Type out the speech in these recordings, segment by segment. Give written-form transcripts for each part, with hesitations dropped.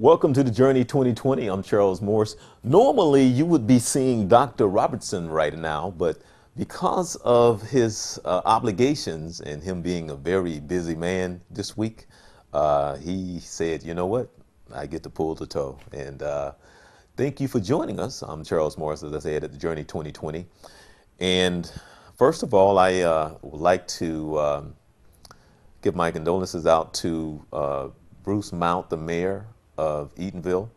Welcome to the Journey 2020. I'm Charles Morse. Normally, you would be seeing Dr. Robertson right now, but because of his obligations and him being a very busy man this week, he said, you know what? I get to pull the toe. And thank you for joining us. I'm Charles Morse, as I said, at the Journey 2020. And first of all, I would like to give my condolences out to Bruce Mount, the mayor of Eatonville.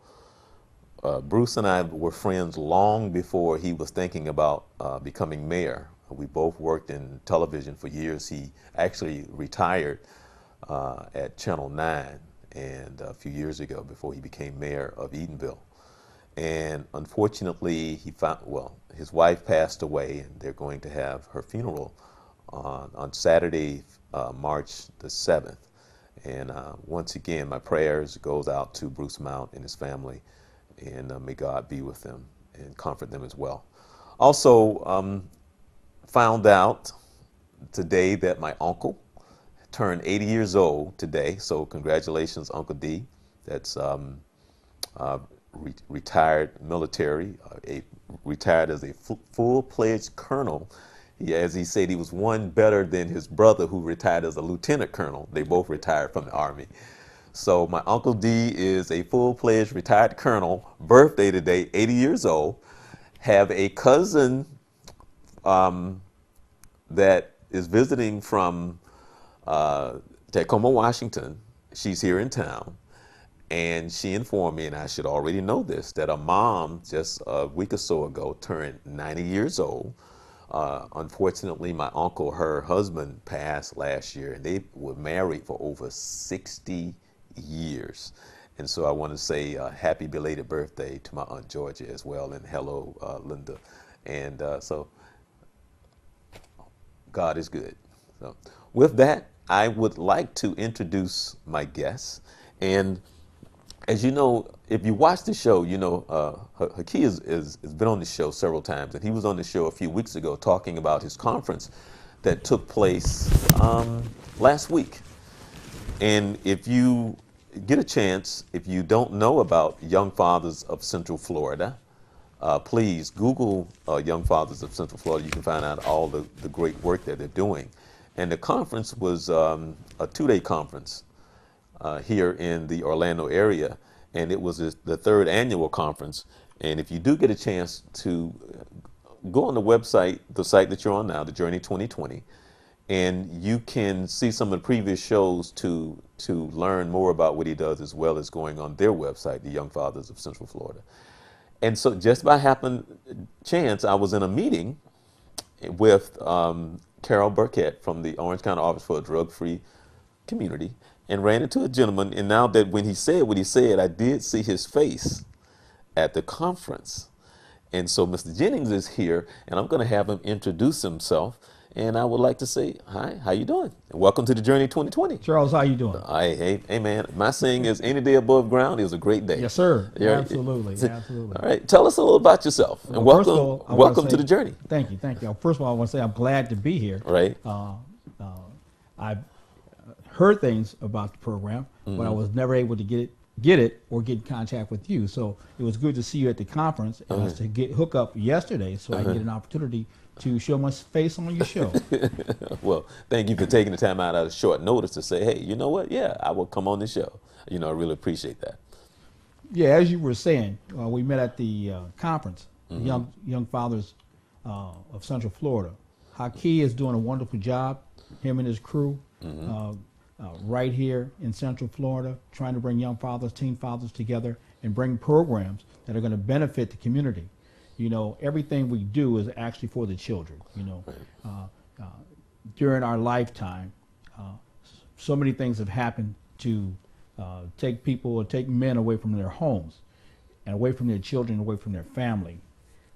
Bruce and I were friends long before he was thinking about becoming mayor. We both worked in television for years. He actually retired at Channel 9 and a few years ago before he became mayor of Eatonville. And unfortunately, his wife passed away, and they're going to have her funeral on Saturday, March the 7th. And once again, my prayers goes out to Bruce Mount and his family, and may God be with them and comfort them as well. Also, found out today that my uncle turned 80 years old today, so congratulations, Uncle D. That's retired military, retired as a full-fledged colonel. As he said, he was one better than his brother who retired as a lieutenant colonel. They both retired from the Army. So my Uncle D is a full-fledged retired colonel, birthday today, 80 years old. Have a cousin that is visiting from Tacoma, Washington. She's here in town. And she informed me, and I should already know this, that a mom just a week or so ago turned 90 years old. Unfortunately, my uncle, her husband, passed last year, and they were married for over 60 years. And so I want to say happy belated birthday to my Aunt Georgia as well, and hello, Linda. And so God is good. So with that, I would like to introduce my guests. And as you know, if you watch the show, you know Haki has been on the show several times, and he was on the show a few weeks ago talking about his conference that took place last week. And if you get a chance, if you don't know about Young Fathers of Central Florida, please Google Young Fathers of Central Florida. You can find out all the great work that they're doing. And the conference was a two-day conference here in the Orlando area, and it was the third annual conference. And if you do get a chance to go on the website, the site that you're on now, the Journey 2020, and you can see some of the previous shows to learn more about what he does, as well as going on their website, the Young Fathers of Central Florida. And so just by chance, I was in a meeting with Carol Burkett from the Orange County Office for a Drug-Free Community, and ran into a gentleman. And now that when he said what he said, I did see his face at the conference. And so Mr. Jennings is here, and I'm going to have him introduce himself. And I would like to say, hi, how you doing? And welcome to the Journey 2020. Charles, how you doing? Hey, man, my saying is any day above ground is a great day. Yes, sir. Yeah. Absolutely, absolutely. All right, tell us a little about yourself, and welcome to the Journey. Thank you. First of all, I want to say I'm glad to be here. Right. I've heard things about the program, but I was never able to get it or get in contact with you. So it was good to see you at the conference, and I was to hook up yesterday so I get an opportunity to show my face on your show. Well, thank you for taking the time out of short notice to say, hey, you know what? Yeah, I will come on the show. You know, I really appreciate that. Yeah, as you were saying, we met at the conference, the Young Fathers of Central Florida. Haki is doing a wonderful job, him and his crew. Right here in Central Florida, trying to bring young fathers, teen fathers together and bring programs that are going to benefit the community. You know, everything we do is actually for the children. You know, during our lifetime, so many things have happened to take men away from their homes and away from their children, away from their family.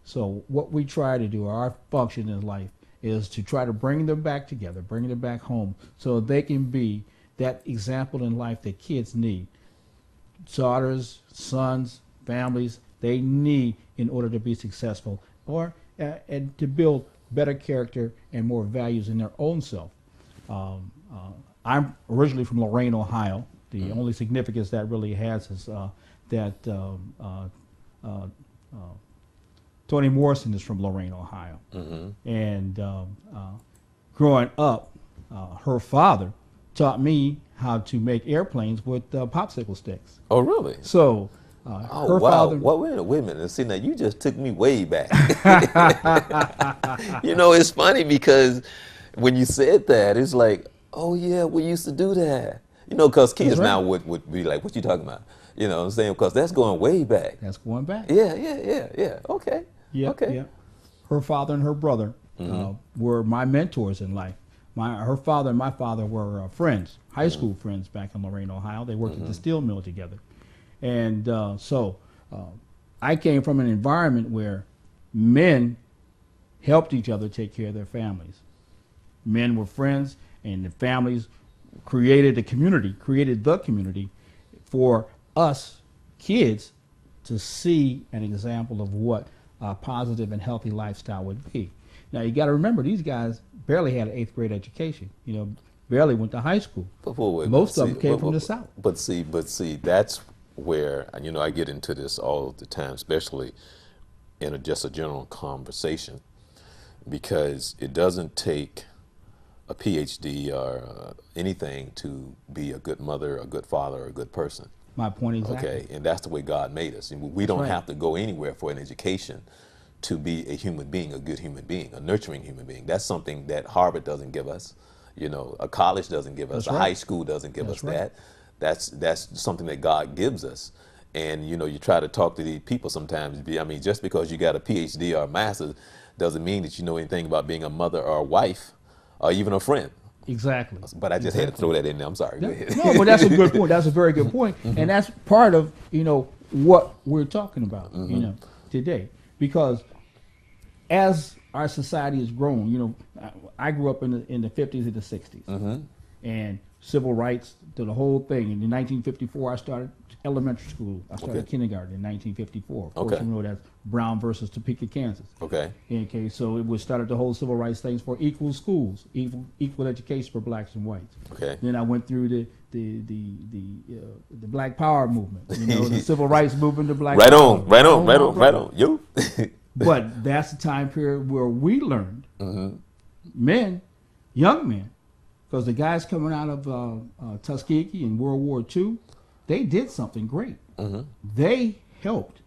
So what we try to do, our function in life, is to try to bring them back together, bring them back home, so they can be that example in life that kids need. Daughters, sons, families, they need in order to be successful, or and to build better character and more values in their own self. I'm originally from Lorain, Ohio. The only significance that really has is that Toni Morrison is from Lorain, Ohio, and growing up, her father taught me how to make airplanes with popsicle sticks. Oh, really? So Oh, her wow. father. Well, wait a minute. See, now you just took me way back. You know, it's funny because when you said that, it's like, oh, yeah, we used to do that. You know, because That's kids right. now would be like, what you talking about? You know what I'm saying? Because that's going way back. That's going back. Yeah, yeah, yeah, yeah. Okay. Yep, Okay. yep. Her father and her brother were my mentors in life. Her father and my father were friends, high school friends back in Lorain, Ohio. They worked at the steel mill together. And so I came from an environment where men helped each other take care of their families. Men were friends, and the families created the community for us kids to see an example of what a positive and healthy lifestyle would be. Now you got to remember, these guys barely had an 8th grade education. You know, barely went to high school. Wait, Most of see, them came from the South. But see, that's where, you know, I get into this all the time, especially in just a general conversation, because it doesn't take a PhD or anything to be a good mother, a good father, or a good person. My point exactly. Okay, and that's the way God made us. And we don't right. have to go anywhere for an education to be a human being, a good human being, a nurturing human being. That's something that Harvard doesn't give us. You know, a college doesn't give us. That's A right. high school doesn't give That's us right. that. That's something that God gives us. And you know, you try to talk to these people sometimes. I mean, just because you got a PhD or a master's doesn't mean that you know anything about being a mother or a wife or even a friend. Exactly. But I just had to throw that in there. I'm sorry. Go ahead. No, but that's a good point. That's a very good point. And that's part of, you know, what we're talking about, you know, today. Because as our society has grown, you know, I grew up in the 50s and the 60s. And civil rights to the whole thing. In 1954, I started elementary school. I started kindergarten in 1954. Of course, Okay. you know that's Brown versus Topeka, Kansas. Okay. Okay, so it was started the whole civil rights things for equal schools, equal education for blacks and whites. Okay. Then I went through the Black Power movement, you know, the civil rights movement, the Black Right Power. on. Right on. You. But that's the time period where we learned, men, young men, because the guys coming out of Tuskegee in World War II, they did something great. They helped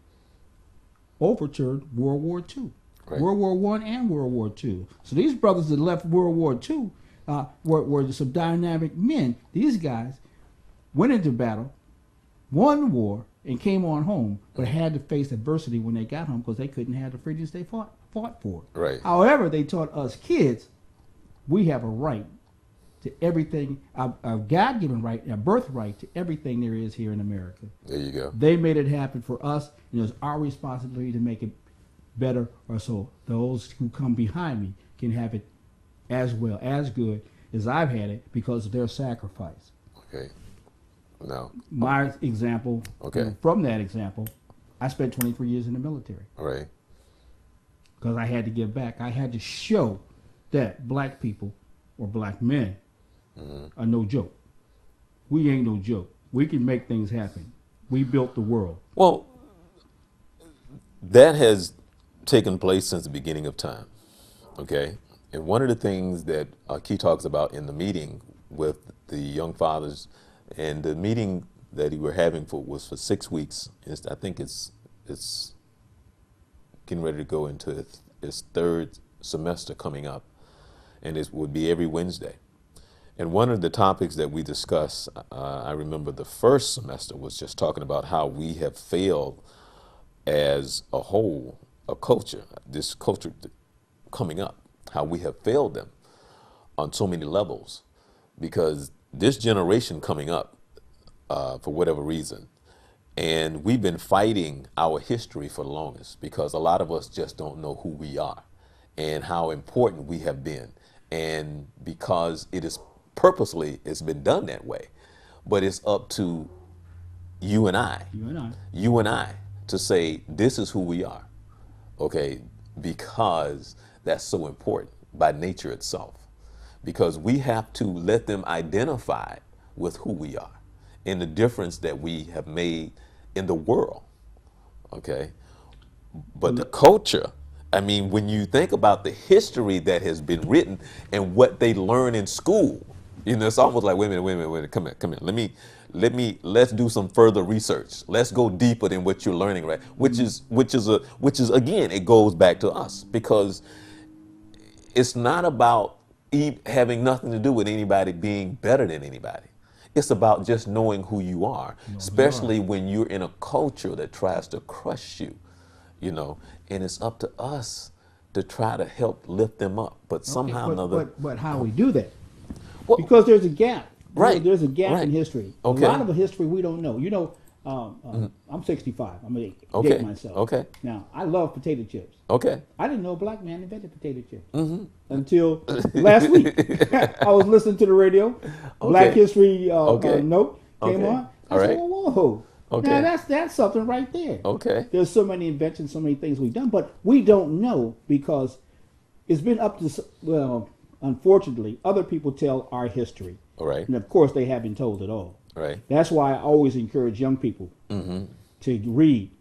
overturn World War II, Right. World War I and World War II. So these brothers that left World War II were some dynamic men. These guys went into battle, won the war, and came on home, but had to face adversity when they got home because they couldn't have the freedoms they fought for. Right. However, they taught us kids we have a right to everything, a God-given right, a birthright to everything there is here in America. There you go. They made it happen for us, and it's our responsibility to make it better, or so those who come behind me can have it as well, as good as I've had it because of their sacrifice. Okay. Now. My example, Okay. from that example, I spent 23 years in the military All right. because I had to give back. I had to show that black people or black men are no joke. We ain't no joke. We can make things happen. We built the world. Well, that has taken place since the beginning of time. Okay. And one of the things that Key talks about in the meeting with the young fathers, and the meeting that we were having was for 6 weeks. I think it's getting ready to go into its third semester coming up, and it would be every Wednesday. And one of the topics that we discussed, I remember the first semester was just talking about how we have failed as a whole, this culture coming up, how we have failed them on so many levels, because this generation coming up, for whatever reason, and we've been fighting our history for the longest because a lot of us just don't know who we are and how important we have been, and because it's been done that way, but it's up to you and I to say this is who we are, okay, because that's so important by nature itself, because we have to let them identify with who we are and the difference that we have made in the world. Okay. But the culture, I mean, when you think about the history that has been written and what they learn in school, it's almost like, wait a minute, come here. Let's do some further research. Let's go deeper than what you're learning, right? Which is again, it goes back to us because it's not about having nothing to do with anybody being better than anybody. It's about just knowing who you are, You know who you are. especially when you're in a culture that tries to crush you, and it's up to us to try to help lift them up. But Okay, somehow or another, but how we do that? well, Because there's a gap. right, There's a gap right, in history. A okay, lot of the history we don't know. I'm 65. I'm gonna okay, date myself. okay, Now I love potato chips. okay, I didn't know a black man invented potato chips until last week. I was listening to the radio. Black okay, History okay, note came okay, on. I all said, right, whoa. Now okay, that's something right there. okay, There's so many inventions, so many things we've done, but we don't know because it's been up to unfortunately, other people tell our history, all right, and of course, they haven't told it all. all right, That's why I always encourage young people to read,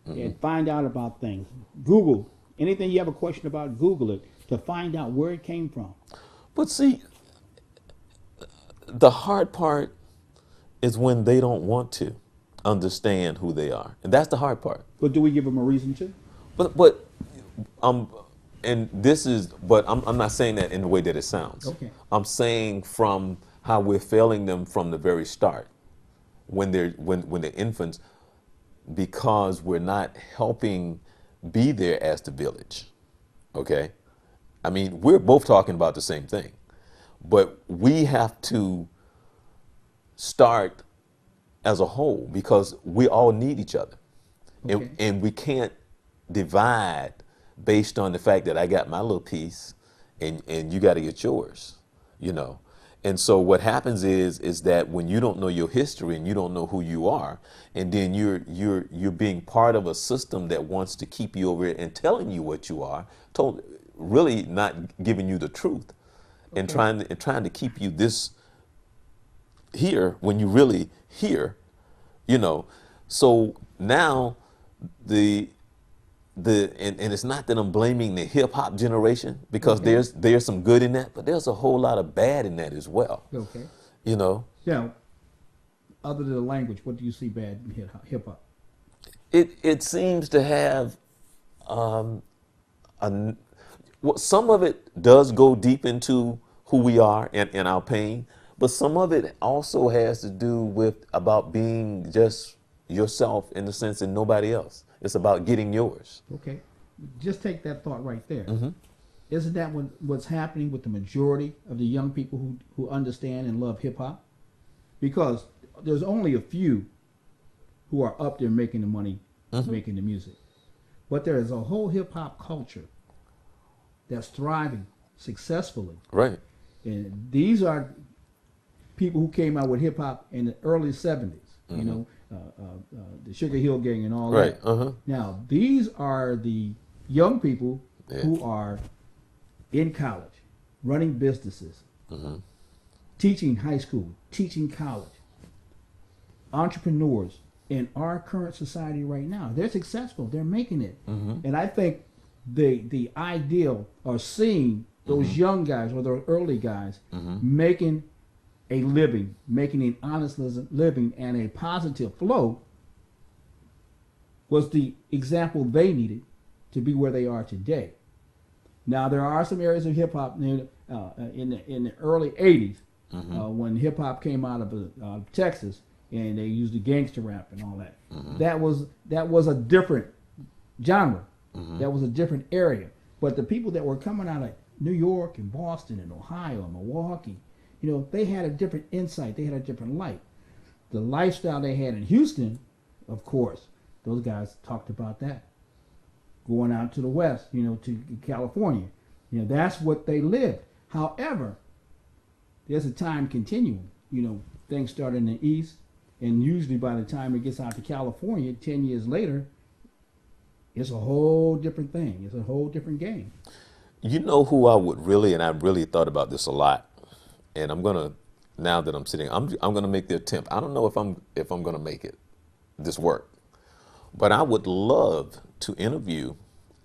and find out about things. Google anything you have a question about. Google it to find out where it came from. But see, the hard part is when they don't want to understand who they are, and that's the hard part. But do we give them a reason to? But um, and this is, but I'm not saying that in the way that it sounds. Okay. I'm saying from how we're failing them from the very start, when they're infants, because we're not helping be there as the village. Okay, I mean, we're both talking about the same thing, but we have to start as a whole because we all need each other. Okay. And we can't divide based on the fact that I got my little piece and you got to get yours. And so what happens is that when you don't know your history and you don't know who you are, and then you're being part of a system that wants to keep you over it and telling you what you are, really not giving you the truth, and Okay. trying to keep you this here when you really here. So now the and it's not that I'm blaming the hip hop generation because Okay. there's some good in that, but there's a whole lot of bad in that as well. Okay. You know, Now, other than the language, what do you see bad in hip hop? it seems to have a, well, some of it does go deep into who we are and our pain, but some of it also has to do with about being just yourself in the sense that nobody else. It's about getting yours. Okay. Just take that thought right there. Isn't that what's happening with the majority of the young people who understand and love hip hop? Because there's only a few who are up there making the money, making the music. But there is a whole hip hop culture that's thriving successfully. Right. And these are people who came out with hip hop in the early 70s, the Sugar Hill Gang and all Right. that. Now, these are the young people Yeah. who are in college, running businesses, teaching high school, teaching college, entrepreneurs in our current society right now. They're successful. They're making it. And I think the ideal of seeing those young guys or those early guys making a living, making an honest living and a positive flow was the example they needed to be where they are today. Now there are some areas of hip hop in the early '80s when hip hop came out of Texas and they used the gangster rap and all that. That was a different genre. That was a different area. But the people that were coming out of New York and Boston and Ohio and Milwaukee, they had a different insight. They had a different light. The lifestyle they had in Houston, of course, those guys talked about that. Going out to the West, to California. That's what they lived. However, there's a time continuum. Things start in the East, and usually by the time it gets out to California, 10 years later, it's a whole different thing. It's a whole different game. You know who I would really, and I've really thought about this a lot, and I'm gonna now that I'm sitting, I'm going to make the attempt. I don't know if I'm going to make it this work, but I would love to interview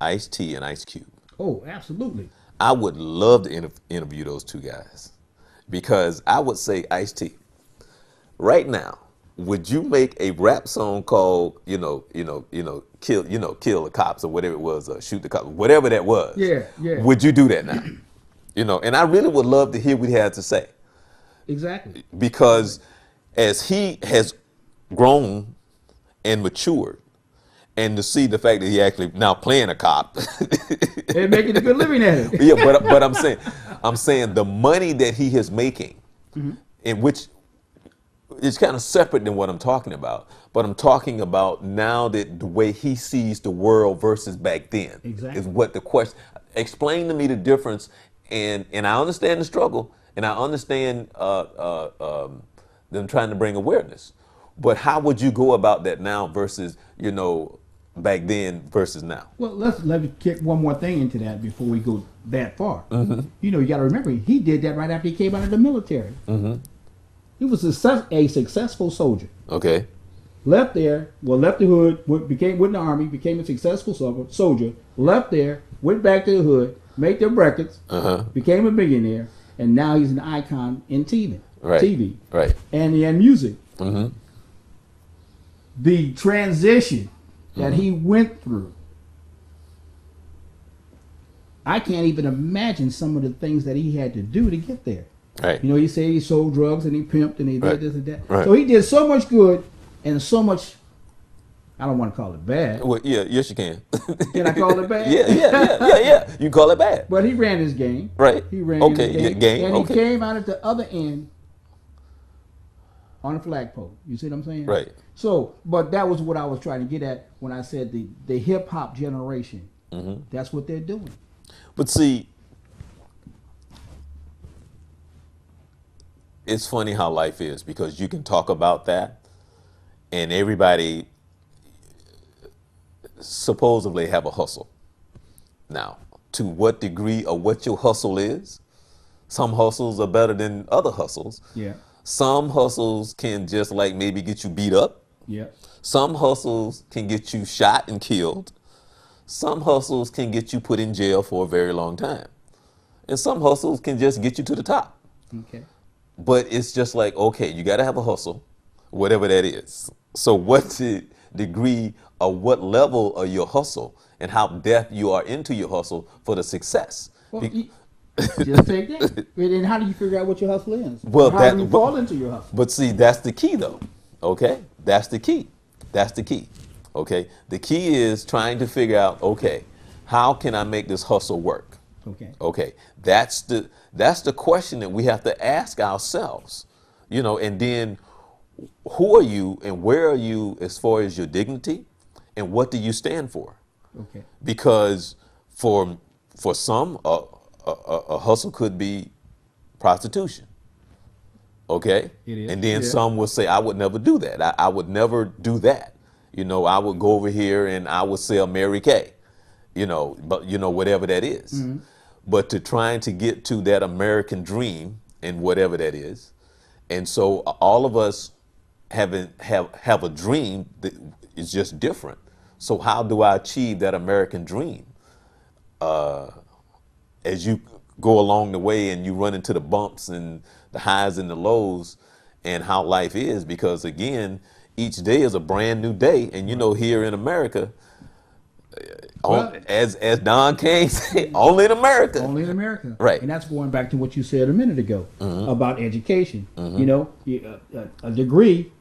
Ice T and Ice Cube. Oh, absolutely. I would love to interview those two guys because I would say, Ice T, right now, would you make a rap song called, kill the cops or whatever it was, shoot the cops, whatever that was? Yeah, yeah. Would you do that now? And I really would love to hear what he had to say Exactly. because as he has grown and matured, and to see the fact that he actually now playing a cop, And making a good living at it. yeah, but I'm saying the money that he is making, in which is kind of separate than what I'm talking about. But I'm talking about now that the way he sees the world versus back then Exactly. is what the question. Explain to me the difference, and I understand the struggle, and I understand them trying to bring awareness. But how would you go about that now versus back then versus now? Well, let me kick one more thing into that before we go that far. You got to remember, he did that right after he came out of the military. He was a successful soldier. Okay. Left there, left the hood, went in the army, became a successful soldier, left there, went back to the hood, made them records, became a millionaire, and now he's an icon in TV. Right. Right. And in music. The transition that he went through, I can't even imagine some of the things that he had to do to get there. Right. He said he sold drugs and he pimped and he did this and that. Right. So he did so much good and so much, I don't want to call it bad. Well, yeah, yes you can. Can I call it bad? Yeah. You call it bad. But he ran his game. Right. He ran Okay, his game. game, And okay. he came out at the other end on a flagpole. You see what I'm saying? Right. So, but that was what I was trying to get at when I said the hip hop generation. That's what they're doing. But see, it's funny how life is because you can talk about that and everybody supposedly have a hustle. Now, to what degree or what your hustle is, some hustles are better than other hustles. Yeah. Some hustles can just like maybe get you beat up. Yeah. Some hustles can get you shot and killed. Some hustles can get you put in jail for a very long time. And some hustles can just get you to the top. Okay. But it's just like, okay, you got to have a hustle, whatever that is. So what's the degree or what level of your hustle and how depth you are into your hustle for the success? Well, just take that. And how do you figure out what your hustle is? Well, how do you fall into your hustle? But see, that's the key though. Okay? That's the key. That's the key. Okay? The key is trying to figure out, okay, how can I make this hustle work? Okay. Okay. That's the question that we have to ask ourselves. And then who are you and where are you as far as your dignity and what do you stand for? Okay. Because for some a hustle could be prostitution. Okay? It is. And then Yeah. some will say, I would never do that. I would never do that. I would go over here and I would sell Mary Kay. But whatever that is. But to trying to get to that American dream and whatever that is. And so all of us have a dream that is just different. So how do I achieve that American dream? As you go along the way and you run into the bumps and the highs and the lows and how life is, because again, each day is a brand new day. And here in America, as Don King said, only in America. Only in America. Right. And that's going back to what you said a minute ago about education. A degree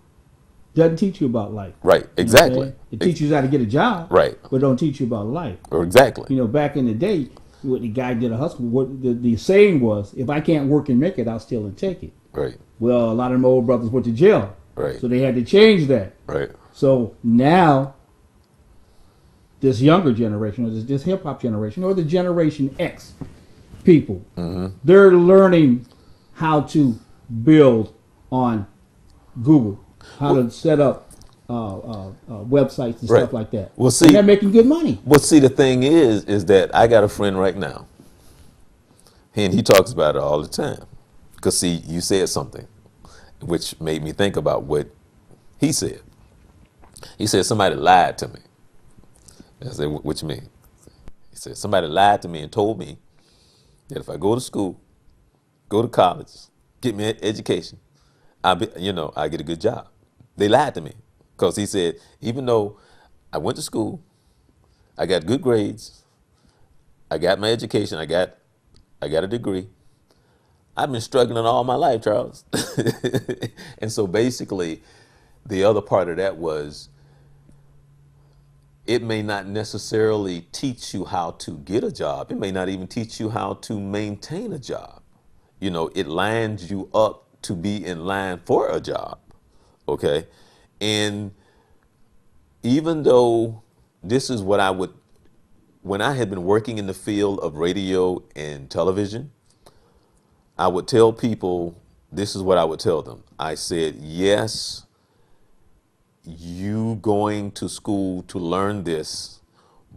doesn't teach you about life. Right. Exactly. It teaches you how to get a job. Right. But don't teach you about life. Exactly. Back in the day, what the guy did a hustle. What the saying was, if I can't work and make it, I'll steal and take it. Right. Well, a lot of them old brothers went to jail. Right. So they had to change that. Right. So now, this younger generation, or this hip hop generation, or the Generation X people, they're learning how to build on Google, how to set up websites and Right. stuff like that. Well, see, and they're making good money. Well, see, the thing is that I got a friend right now, and he talks about it all the time. Because, see, you said something. which made me think about what he said. He said, somebody lied to me. I said, what you mean? He said, somebody lied to me and told me that if I go to school, go to college, get me an education, I get a good job. They lied to me because he said, even though I went to school, I got good grades, I got my education, I got a degree, I've been struggling all my life, Charles. And so basically, the other part of that was it may not necessarily teach you how to get a job. It may not even teach you how to maintain a job. It lines you up to be in line for a job. Okay. And even though this is what when I had been working in the field of radio and television, I would tell people, this is what I would tell them. I said, yes, you going to school to learn this,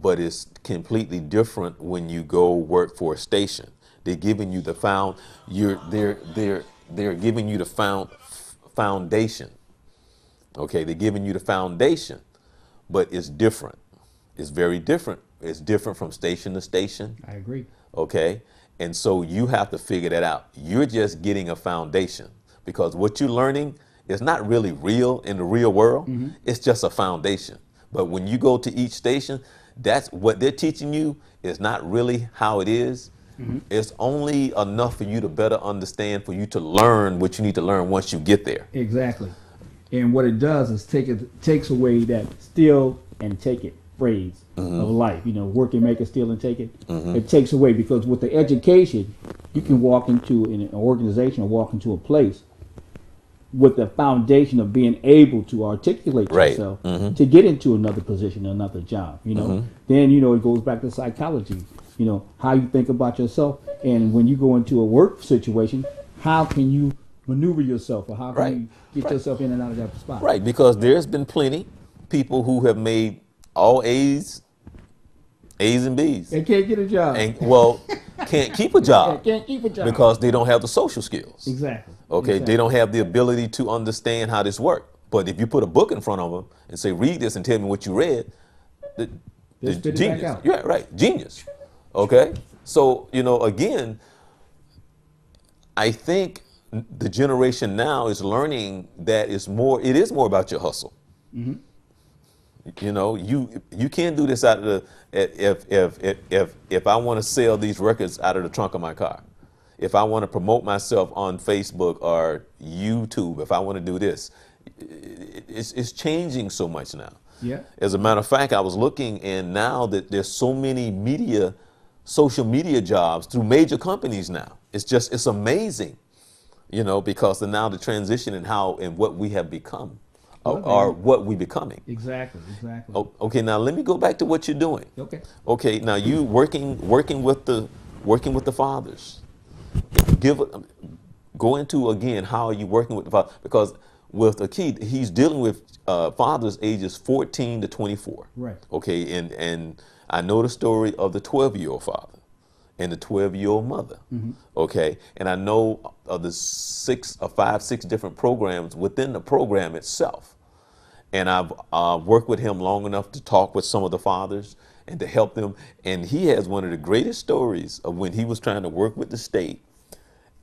but it's completely different when you go work for a station. They're giving you they're giving you the foundation. Okay, they're giving you the foundation, but it's different. It's very different. It's different from station to station. I agree. Okay, and so you have to figure that out. You're just getting a foundation because what you're learning is not really real in the real world. Mm-hmm. It's just a foundation. But when you go to each station, that's what they're teaching you is not really how it is. Mm-hmm. It's only enough for you to better understand, for you to learn what you need to learn once you get there. Exactly. And what it does is takes away that steal and take it phrase mm-hmm. of life. Work and make it, steal and take it. Mm-hmm. It takes away because with the education, you can walk into an organization or walk into a place with the foundation of being able to articulate yourself mm-hmm. to get into another position, another job. Mm-hmm. Then it goes back to psychology. How you think about yourself, and when you go into a work situation, how can you maneuver yourself, or how can you get yourself in and out of that spot? Right, because there's been plenty people who have made all A's and B's. They can't get a job. And can't keep a job. Can't keep a job because they don't have the social skills. Exactly. Okay, exactly. They don't have the ability to understand how this works. But if you put a book in front of them and say, read this and tell me what you read, the genius. Back out. Yeah, right, genius. Okay, so again, I think the generation now is learning that it is more about your hustle. Mm-hmm. You can't do this out of if I want to sell these records out of the trunk of my car, if I want to promote myself on Facebook or YouTube, if I want to do this, it's changing so much now. Yeah. As a matter of fact, I was looking, and now that there's so many social media jobs through major companies now, it's amazing, because now the transition in how and what we have become. Or what we're becoming. Exactly. Okay, now let me go back to what you're doing. Okay, now you working with the fathers. Go into again how are you working with the father, because with the key he's dealing with fathers ages 14 to 24. Right. Okay, and I know the story of the 12-year-old father and the 12-year-old mother. Mm-hmm. Okay, and I know of the 5, 6 different programs within the program itself. And I've worked with him long enough to talk with some of the fathers and to help them. And he has one of the greatest stories of when he was trying to work with the state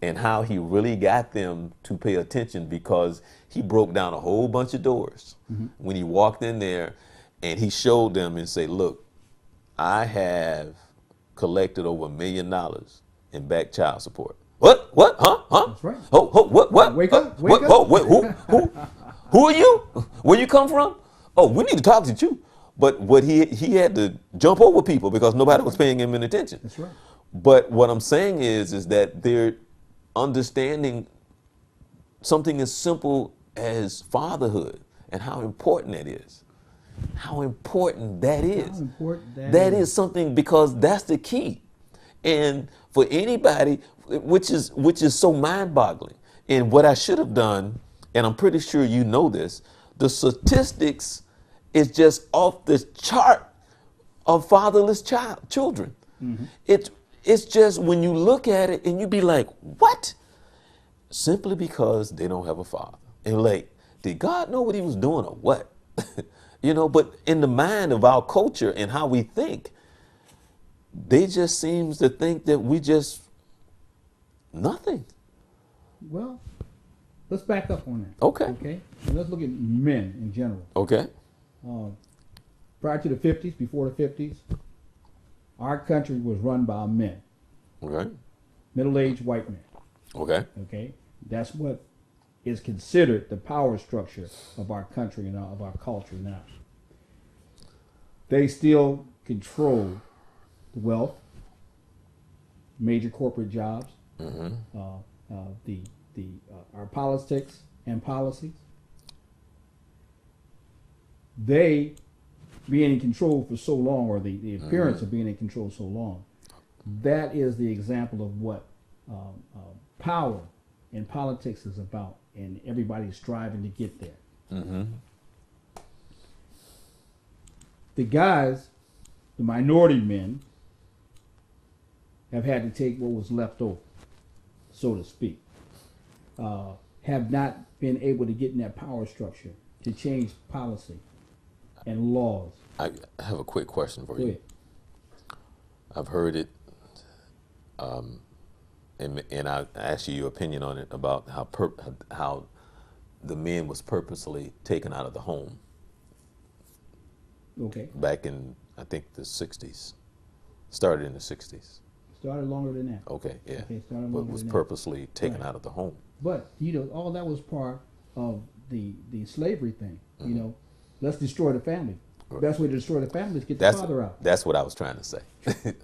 and how he really got them to pay attention, because he broke down a whole bunch of doors mm-hmm. when he walked in there, and he showed them and said, look, I have collected over $1 million in back child support. What? Huh? That's right. What? Wake up. Who are you? Where you come from? Oh, we need to talk to you. But what he had to jump over people because nobody was paying him any attention. That's right. But what I'm saying is that they're understanding something as simple as fatherhood and how important that is. How important that is. How important that is something, because that's the key. And for anybody, which is so mind-boggling. And what I should have done, and I'm pretty sure you know this, the statistics is just off the chart of fatherless children. Mm-hmm. It's just when you look at it and you be like, what? simply because they don't have a father. And like, did God know what he was doing or what? But in the mind of our culture and how we think, they just seems to think that we just nothing. Well, let's back up on that. Okay. Okay. And let's look at men in general. Okay. Prior to the 50s, before the 50s, our country was run by men, Okay. middle-aged white men. Okay. Okay. That's what is considered the power structure of our country and of our culture now. They still control the wealth, major corporate jobs, our politics and policies. They being in control for so long, or the appearance of being in control so long, that is the example of what power in politics is about, and everybody's striving to get there. The guys, the minority men, have had to take what was left over, so to speak. Have not been able to get in that power structure to change policy and laws. I have a quick question for Go you. ahead. I've heard it, and I asked you your opinion on it about how the men was purposely taken out of the home Okay. back in, I think, the 60s. Started in the 60s. Started longer than that. Okay, yeah. Okay, started But longer was than that. purposely taken Right. out of the home. But all that was part of the slavery thing. Let's destroy the family. The best way to destroy the family is get the father out. That's what I was trying to say.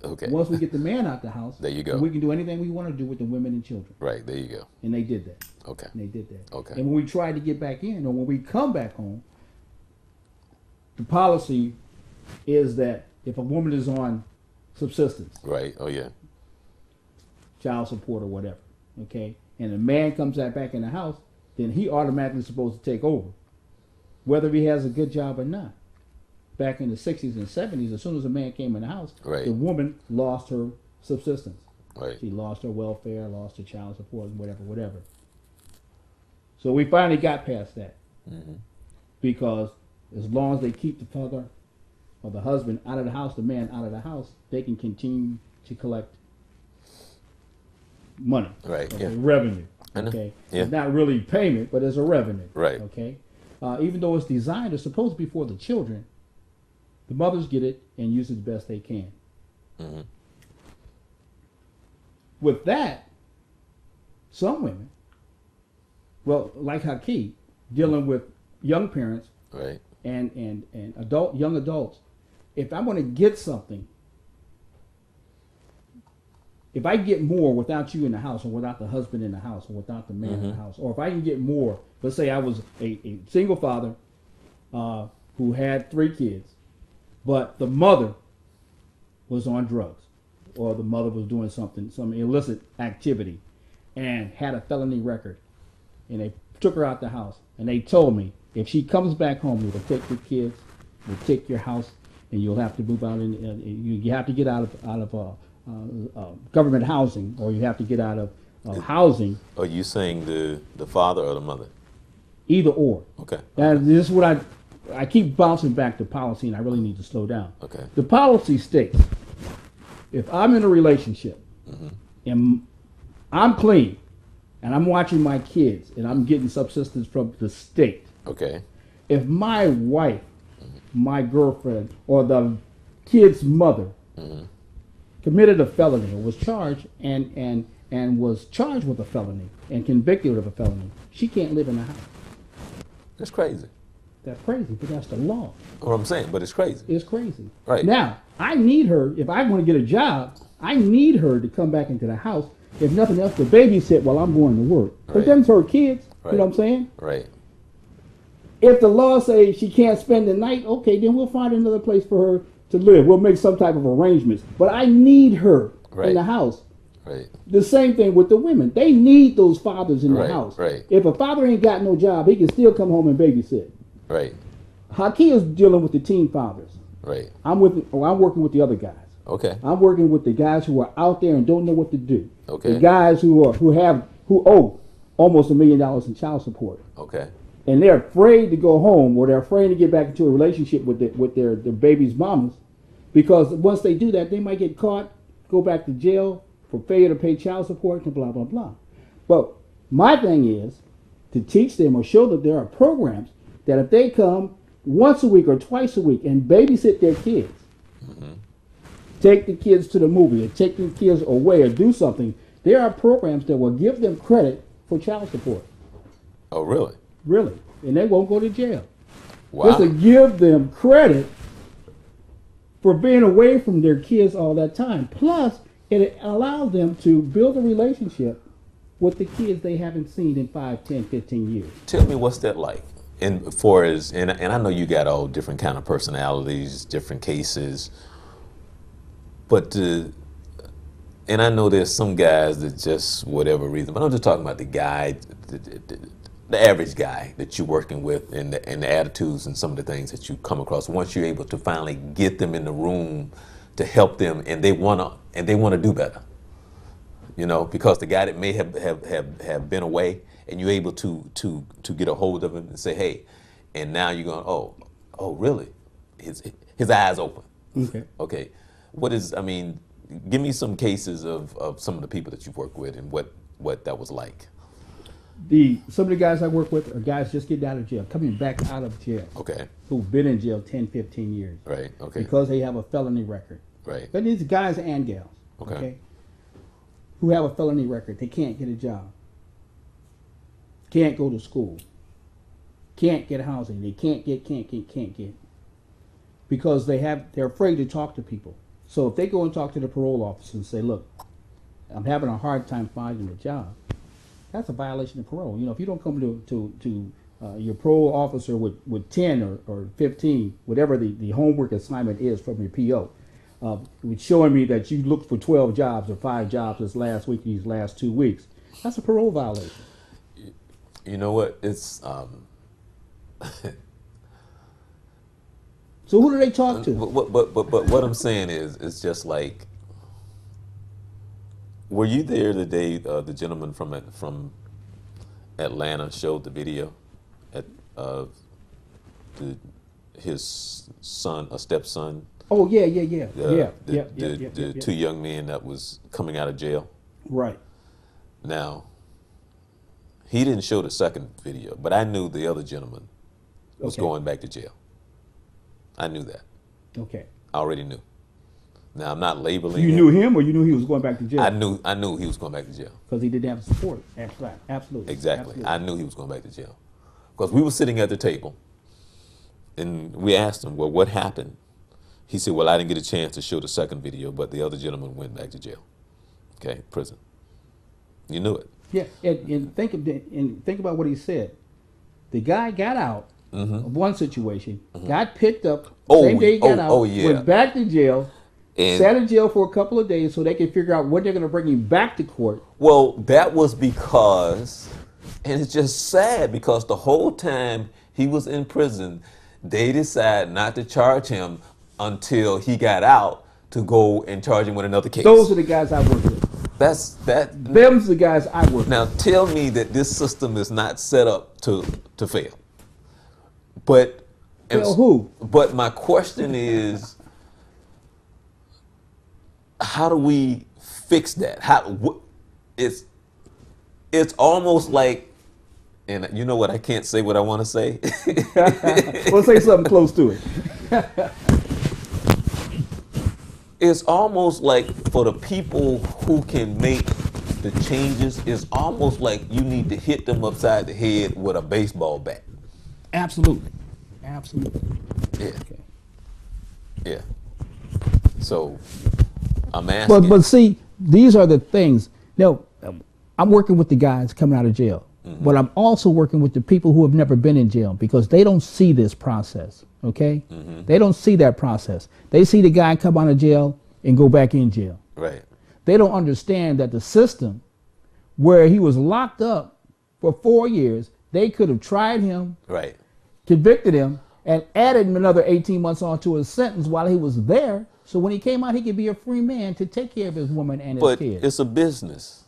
Okay. Once we get the man out the house, There you go. then we can do anything we want to do with the women and children. Right, there you go. And they did that. Okay. And they did that. Okay. And when we tried to get back in, or when we come back home, the policy is that if a woman is on subsistence, Right, oh yeah. child support or whatever, okay, and a man comes back in the house, then he automatically supposed to take over, whether he has a good job or not. Back in the 60s and 70s, as soon as a man came in the house, Right. the woman lost her subsistence. Right. She lost her welfare, lost her child support, whatever. So we finally got past that. Because as long as they keep the father or the husband out of the house, the man out of the house, they can continue to collect money. Right, Okay, yeah. revenue. I know. Okay. Yeah. It's not really payment, but it's a revenue. Right. Okay. Even though it's designed, it's supposed to be for the children, the mothers get it and use it the best they can. With that, some women, well, like Haki, dealing with young parents Right. and young adults, if I want to get something, if I get more without you in the house, or without the husband in the house, or without the man in the house, or if I can get more, let's say I was a single father who had 3 kids, but the mother was on drugs, or the mother was doing some illicit activity, and had a felony record, and they took her out the house, and they told me, if she comes back home, we will take your kids, we'll take your house, and you'll have to move out. You have to get out of government housing, or you have to get out of housing. Are you saying the father or the mother? Either or. Okay. And this is what I keep bouncing back to policy, and I really need to slow down. Okay. The policy states, if I'm in a relationship and I'm clean, and I'm watching my kids, and I'm getting subsistence from the state, Okay. if my wife, my girlfriend, or the kid's mother committed a felony, or was charged and was charged with a felony and convicted of a felony, she can't live in the house. That's crazy. That's crazy, but that's the law. What I'm saying, but it's crazy. It's crazy. Right. Now, I need her, if I want to get a job, I need her to come back into the house, if nothing else, to babysit while I'm going to work. But Right. them's her kids, Right. you know what I'm saying? Right. If the law says she can't spend the night, okay, then we'll find another place for her to live. We'll make some type of arrangements. But I need her Right. in the house. Right. The same thing with the women. They need those fathers in the Right, house. right. If a father ain't got no job, he can still come home and babysit. Right. Haki is dealing with the teen fathers. Right. I'm working with the other guys. Okay. I'm working with the guys who are out there and don't know what to do. Okay. The guys who owe. almost $1 million in child support. Okay. And they're afraid to go home, or they're afraid to get back into a relationship with their baby's mamas, because once they do that, they might get caught, go back to jail for failure to pay child support, and blah, blah, blah. But my thing is to teach them or show them there are programs that if they come once a week or twice a week and babysit their kids, take the kids to the movie or take the kids away or do something, there are programs that will give them credit for child support. Oh, really? Really. And they won't go to jail. Wow. Just to give them credit for being away from their kids all that time. Plus, it allows them to build a relationship with the kids they haven't seen in 5, 10, 15 years. Tell me, what's that like? And I know you got all different kind of personalities, different cases, but and I know there's some guys that just whatever reason, but I'm just talking about the guy, the average guy that you're working with, and the attitudes and some of the things that you come across. Once you're able to finally get them in the room to help them, and they wanna do better, you know, because the guy that may have been away, and you're able to get a hold of him and say, hey, and now you're going, oh really, his eyes open. Okay, give me some cases of some of the people that you've worked with and what that was like. Some of the guys I work with are guys just getting out of jail, coming back out of jail. Okay. Who've been in jail 10, 15 years. Right. Okay. Because they have a felony record. Right. But these guys and gals. Okay. Who have a felony record. They can't get a job. Can't go to school. Can't get housing. They can't get. Because they're afraid to talk to people. So if they go and talk to the parole officer and say, look, I'm having a hard time finding a job, that's a violation of parole. You know, if you don't come to your parole officer with 10 or 15, whatever the homework assignment is from your PO, with showing me that you looked for 12 jobs or 5 jobs this last week, these last 2 weeks, that's a parole violation. You know what? It's So who do they talk to? But what I'm saying is, it's just like, were you there the day the gentleman from Atlanta showed the video of his son, a stepson? Oh yeah. The 2 young men that was coming out of jail. Right. Now, he didn't show the second video, but I knew the other gentleman was going back to jail. I knew that. Okay. I already knew. Now, I'm not labeling You him. knew him, or you knew he was going back to jail? I knew he was going back to jail. Because he didn't have support. Absolutely. Exactly. Absolutely. I knew he was going back to jail. Because we were sitting at the table, and we asked him, well, what happened? He said, well, I didn't get a chance to show the second video, but the other gentleman went back to jail. Okay, prison. You knew it. Yeah, and think about what he said. The guy got out of one situation, got picked up, same day he got out, went back to jail, and sat in jail for a couple of days so they could figure out when they're going to bring him back to court. Well, that was because, and it's just sad, because the whole time he was in prison, they decided not to charge him until he got out to go and charge him with another case. Those are the guys I work with. Them's the guys I work with. Now tell me that this system is not set up to fail. But fail who? But my question is, how do we fix that? It's almost like, and you know what, I can't say what I want to say. We'll say something close to it. It's almost like, for the people who can make the changes, it's almost like you need to hit them upside the head with a baseball bat. Absolutely. Yeah. Okay. Yeah. So I'm asking. But see, these are the things. Now, I'm working with the guys coming out of jail, but I'm also working with the people who have never been in jail, because they don't see this process. Okay, they don't see that process. They see the guy come out of jail and go back in jail. Right. They don't understand that the system where he was locked up for 4 years, they could have tried him, right, convicted him, and added him another 18 months onto his sentence while he was there. So when he came out, he could be a free man to take care of his woman and his kids. But it's a business.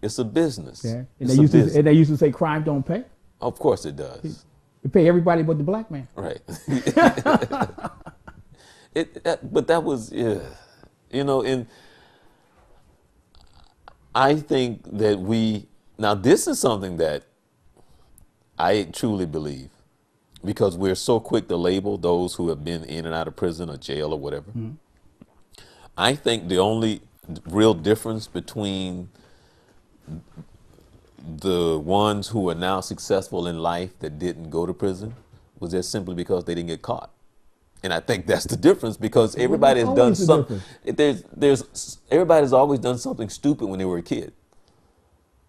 It's a business. Yeah. And It's a business. they used to say crime don't pay. Of course it does. It pay everybody but the black man. Right. But that was, yeah, and I think that now this is something that I truly believe, because we're so quick to label those who have been in and out of prison or jail or whatever. Mm-hmm. I think the only real difference between the ones who are now successful in life that didn't go to prison was just simply because they didn't get caught. And I think that's the difference, because everybody has done something. Everybody's always done something stupid when they were a kid.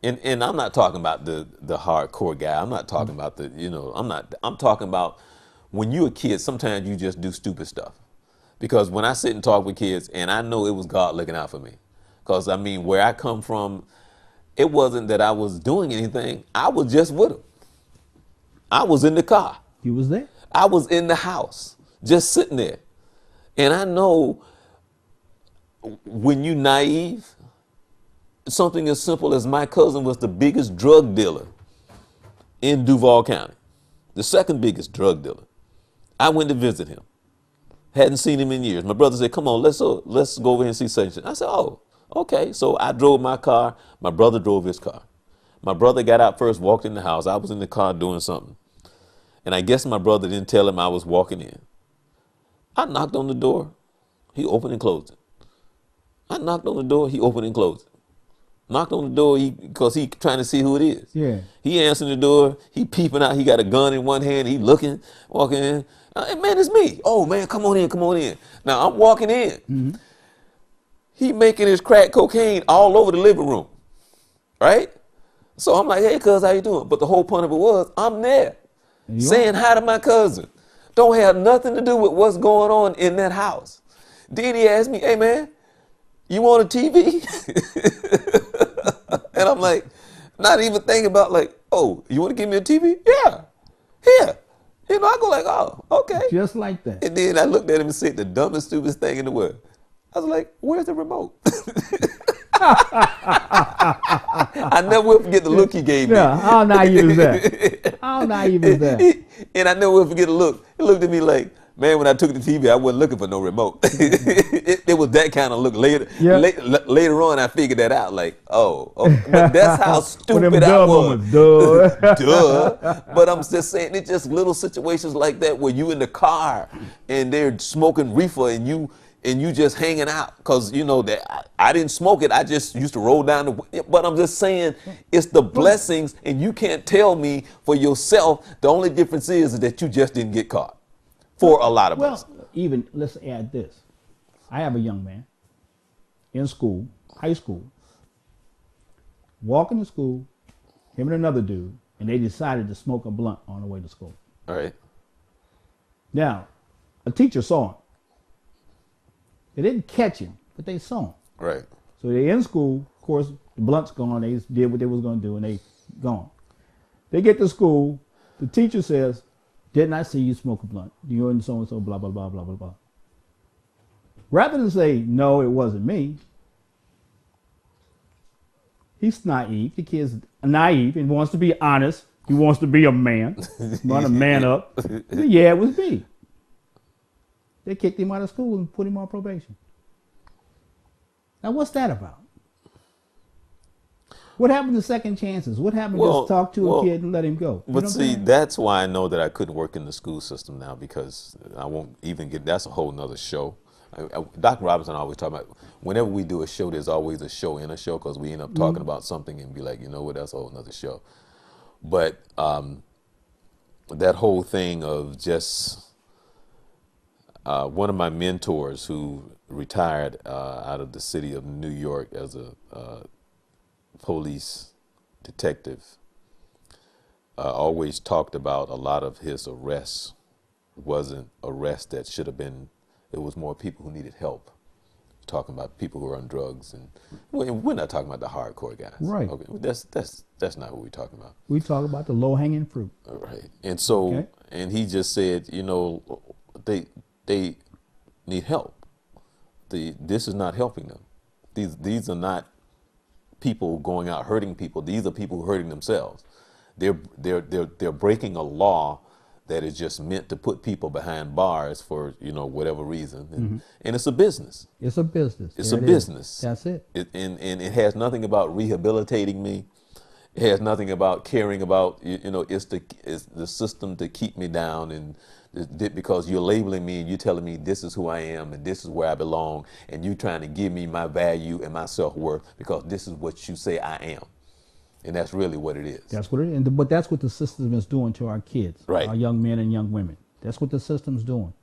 And I'm not talking about the hardcore guy. I'm not talking about I'm talking about when you're a kid, sometimes you just do stupid stuff. Because when I sit and talk with kids, and I know it was God looking out for me. Because, I mean, where I come from, it wasn't that I was doing anything. I was just with them. I was in the car. You was there? I was in the house, just sitting there. And I know when you naive, something as simple as my cousin was the biggest drug dealer in Duval County, the second biggest drug dealer. I went to visit him. Hadn't seen him in years. My brother said, "Come on, let's go over here and see such and such." I said, "Oh, okay." So I drove my car. My brother drove his car. My brother got out first, walked in the house. I was in the car doing something. And I guess my brother didn't tell him I was walking in. I knocked on the door. He opened and closed it. I knocked on the door. He opened and closed it. Knocked on the door because he trying to see who it is. Yeah. He answered the door. He peeping out. He got a gun in one hand. He looking, walking in. Hey, man, it's me. Oh, man, come on in, come on in. Now, I'm walking in. Mm-hmm. He making his crack cocaine all over the living room, right? So I'm like, "Hey, cuz, how you doing?" But the whole point of it was, I'm there saying hi to my cousin. Don't have nothing to do with what's going on in that house. Then he asked me, "Hey, man, you want a TV?" And I'm like, not even thinking about like, "Oh, you want to give me a TV?" "Yeah, here." I go like, "Oh, okay." Just like that. And then I looked at him and said the dumbest, stupidest thing in the world. I was like, "Where's the remote?" I never will forget the look he gave me. Yeah, how naive is that? How naive is that? And I never will forget the look. He looked at me like, "Man, when I took the TV, I wasn't looking for no remote." It was that kind of look. Later on, I figured that out. Like, oh, but that's how stupid I was. Duh. But I'm just saying, it's just little situations like that where you in the car and they're smoking reefer and you just hanging out because that I didn't smoke it. I just used to roll down but I'm just saying it's the blessings, and you can't tell me for yourself. The only difference is that you just didn't get caught. For a lot of us. Well, even let's add this. I have a young man in school, high school, walking to school, him and another dude, and they decided to smoke a blunt on the way to school. All right. Now, a teacher saw him. They didn't catch him, but they saw him. Right. So they're in school. Of course, the blunt's gone. They did what they was going to do, and they gone. They get to school. The teacher says, "Didn't I see you smoke a blunt? You're in so-and-so, blah, blah, blah, blah, blah, blah." Rather than say, "No, it wasn't me," he's naive. The kid's naive and wants to be honest. He wants to be a man. Want to man up. "Yeah, it was me." They kicked him out of school and put him on probation. Now, what's that about? What happened to second chances? What happened to just talk to a kid and let him go? But see, that's why I know that I couldn't work in the school system now, because I won't even that's a whole nother show. Dr. Robinson always talk about, whenever we do a show, there's always a show in a show, because we end up talking about something and be like, you know what, that's a whole nother show. But that whole thing of just one of my mentors who retired out of the city of New York as a police detective always talked about a lot of his arrests wasn't arrests that should have been, it was more people who needed help. Talking about people who are on drugs, and we're not talking about the hardcore guys. Right. Okay. That's not what we're talking about. We talk about the low-hanging fruit. Right. And so, and he just said, they need help. This is not helping them. These are not people going out hurting people. These are people hurting themselves. They're breaking a law that is just meant to put people behind bars for, you know, whatever reason. And it's a business. It's a business. It's There a it is. business. That's it. And it has nothing about rehabilitating me. It has nothing about caring about, you know, it's the system to keep me down, and because you're labeling me and you're telling me this is who I am and this is where I belong, and you trying to give me my value and my self-worth because this is what you say I am. And that's really what it is. That's what it is. But that's what the system is doing to our kids, Right. our young men and young women. That's what the system's doing.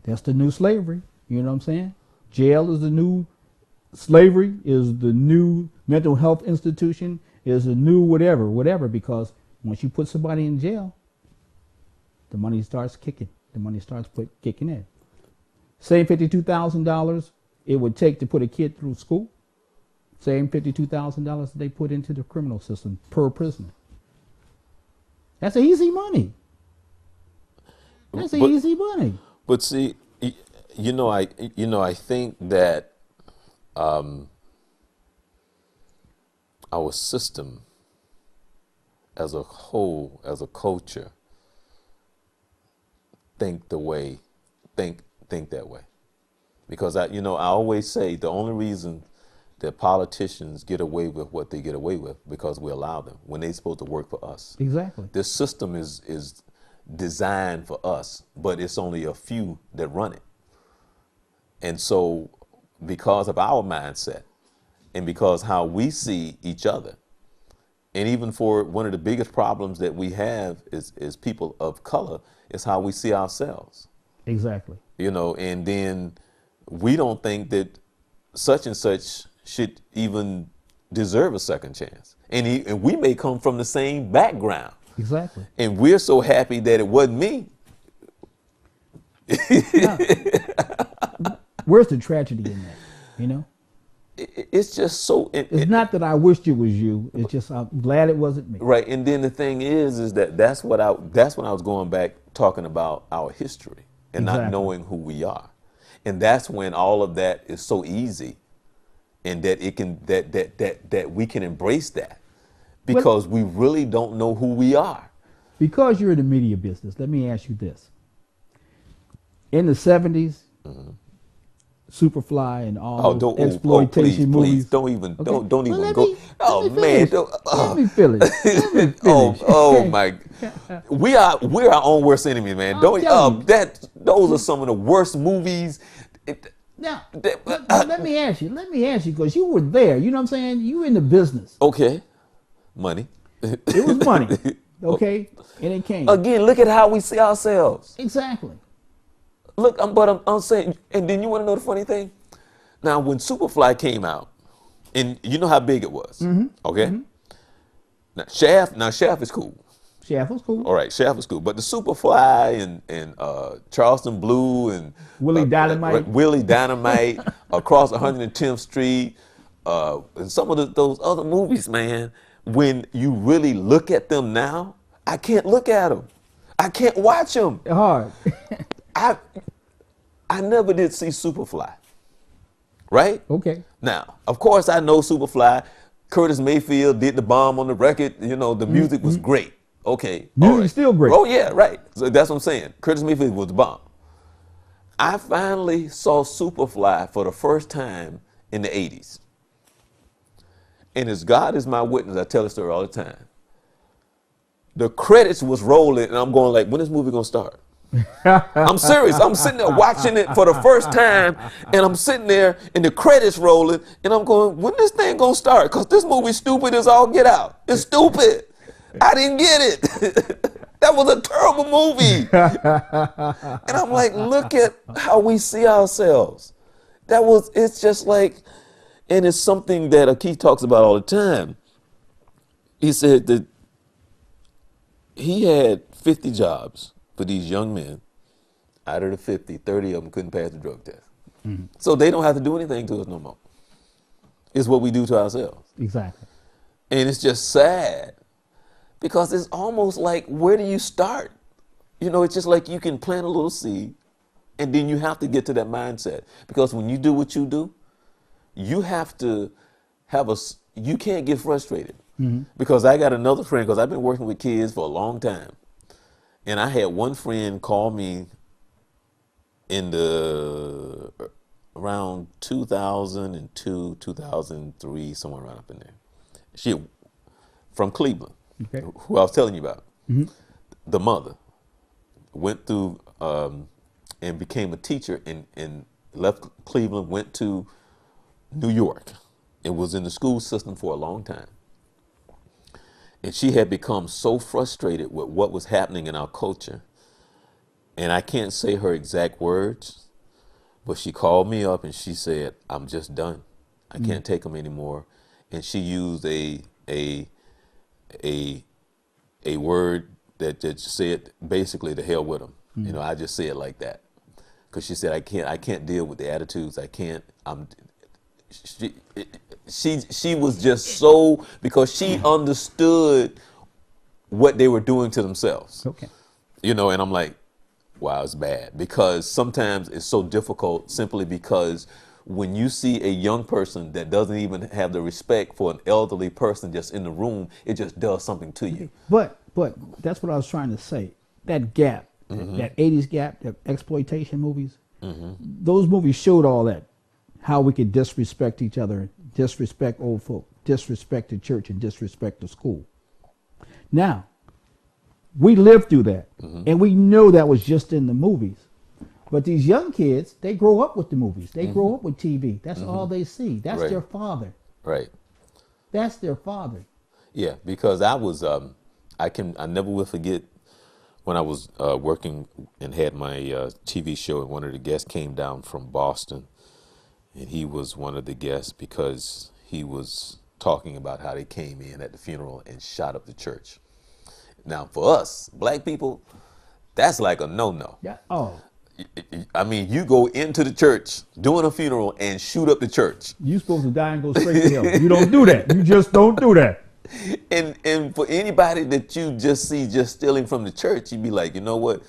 That's the new slavery. You know what I'm saying? Jail is the new slavery, is the new mental health institution, is the new whatever, because once you put somebody in jail, the money starts kicking. The money starts kicking in. Same $52,000 it would take to put a kid through school. Same $52,000 they put into the criminal system per prisoner. That's easy money. That's easy money. But see, I think that our system as a whole, as a culture, think that way. Because I always say the only reason that politicians get away with what they get away with because we allow them when they're supposed to work for us. Exactly. This system is designed for us, but it's only a few that run it. And so because of our mindset and because how we see each other, and even for one of the biggest problems that we have is people of color, is how we see ourselves. Exactly. You know, and then we don't think that such and such should even deserve a second chance. And we may come from the same background. Exactly. And we're so happy that it wasn't me. Now, where's the tragedy in that? You know? It's just so... It's not that I wished it was you. It's just I'm glad it wasn't me. Right. And then the thing is that's when I was going back talking about our history and Exactly. not knowing who we are. And that's when all of that is so easy, and that it can that we can embrace that because we really don't know who we are. Because you're in the media business, let me ask you this. In the 70s, Superfly and all those exploitation movies. Please, don't even Okay. don't Well, even go. Oh man, Let me finish. Let me finish. oh my, we're our own worst enemy, man. telling you. Those are some of the worst movies. Now, let me ask you, because you were there. You know what I'm saying? You were in the business. Okay, money. It was money. Okay, and it came. Again, look at how we see ourselves. Exactly. Look, I'm saying, and then you want to know the funny thing? Now, when Superfly came out, and you know how big it was, okay? Now, Shaft is cool. Shaft was cool. All right, Shaft is cool. But the Superfly and Charleston Blue and Willie Dynamite. Willie Dynamite, Across 110th Street, and some of those other movies, man, when you really look at them now, I can't look at them. I can't watch them. Hard. I never did see Superfly, right? Okay. Now, of course, I know Superfly. Curtis Mayfield did the bomb on the record. You know, the music was great. Okay. Music's all right. still great. Oh, yeah, right. So that's what I'm saying. Curtis Mayfield was the bomb. I finally saw Superfly for the first time in the 80s. And as God is my witness, I tell the story all the time. The credits was rolling, and I'm going like, when is this movie going to start? I'm serious. I'm sitting there watching it for the first time, and I'm sitting there, and the credits rolling, and I'm going, when this thing gonna start? Because this movie stupid as all get out. It's stupid. I didn't get it. That was a terrible movie. And I'm like, look at how we see ourselves. It's just like, and it's something that Akeem talks about all the time. He said that he had 50 jobs for these young men. Out of the 50, 30 of them couldn't pass the drug test. So they don't have to do anything to us no more. It's what we do to ourselves. Exactly. And it's just sad because it's almost like, where do you start? You know, it's just like you can plant a little seed and then you have to get to that mindset. Because when you do what you do, you have to have you can't get frustrated because I got another friend because I've been working with kids for a long time, and I had one friend call me in the around 2002, 2003, somewhere around up in there. She from Cleveland, Okay. who I was telling you about. The mother went through and became a teacher and left Cleveland, went to New York, and was in the school system for a long time. And she had become so frustrated with what was happening in our culture. And I can't say her exact words, but she called me up and she said, "I'm just done. I can't take them anymore." And she used a word that said basically to hell with them. You know, I just say it like that because she said, I can't deal with the attitudes. I can't. She, she was just so, because she understood what they were doing to themselves. Okay. You know, and I'm like, wow, it's bad because sometimes it's so difficult simply because when you see a young person that doesn't even have the respect for an elderly person just in the room, it just does something to you. But that's what I was trying to say. That gap, that 80s gap, that exploitation movies, those movies showed all that. How we could disrespect each other, disrespect old folk, disrespect the church, and disrespect the school. Now, we lived through that, and we know that was just in the movies. But these young kids, they grow up with the movies. They grow up with TV. That's all they see. That's Right. their father. Right. That's their father. Yeah, because I was, I never will forget when I was working and had my TV show, and one of the guests came down from Boston, and he was one of the guests because he was talking about how they came in at the funeral and shot up the church. Now, for us, black people, that's like a no-no. Yeah. Oh, I mean, you go into the church doing a funeral and shoot up the church. you supposed to die and go straight to hell. You don't do that. You just don't do that. And for anybody that you just see just stealing from the church, you'd be like, you know what?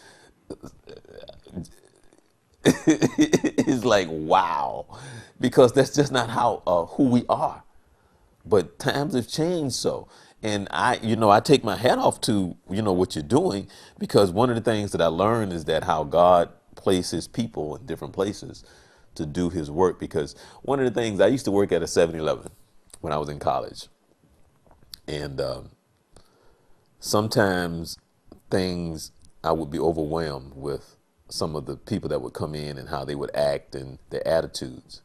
It's like, wow, because that's just not how who we are. But times have changed so. And I take my hat off to, what you're doing, because one of the things that I learned is that how God places people in different places to do his work. Because one of the things, I used to work at a 7-Eleven when I was in college. And sometimes things, I would be overwhelmed with some of the people that would come in and how they would act and their attitudes.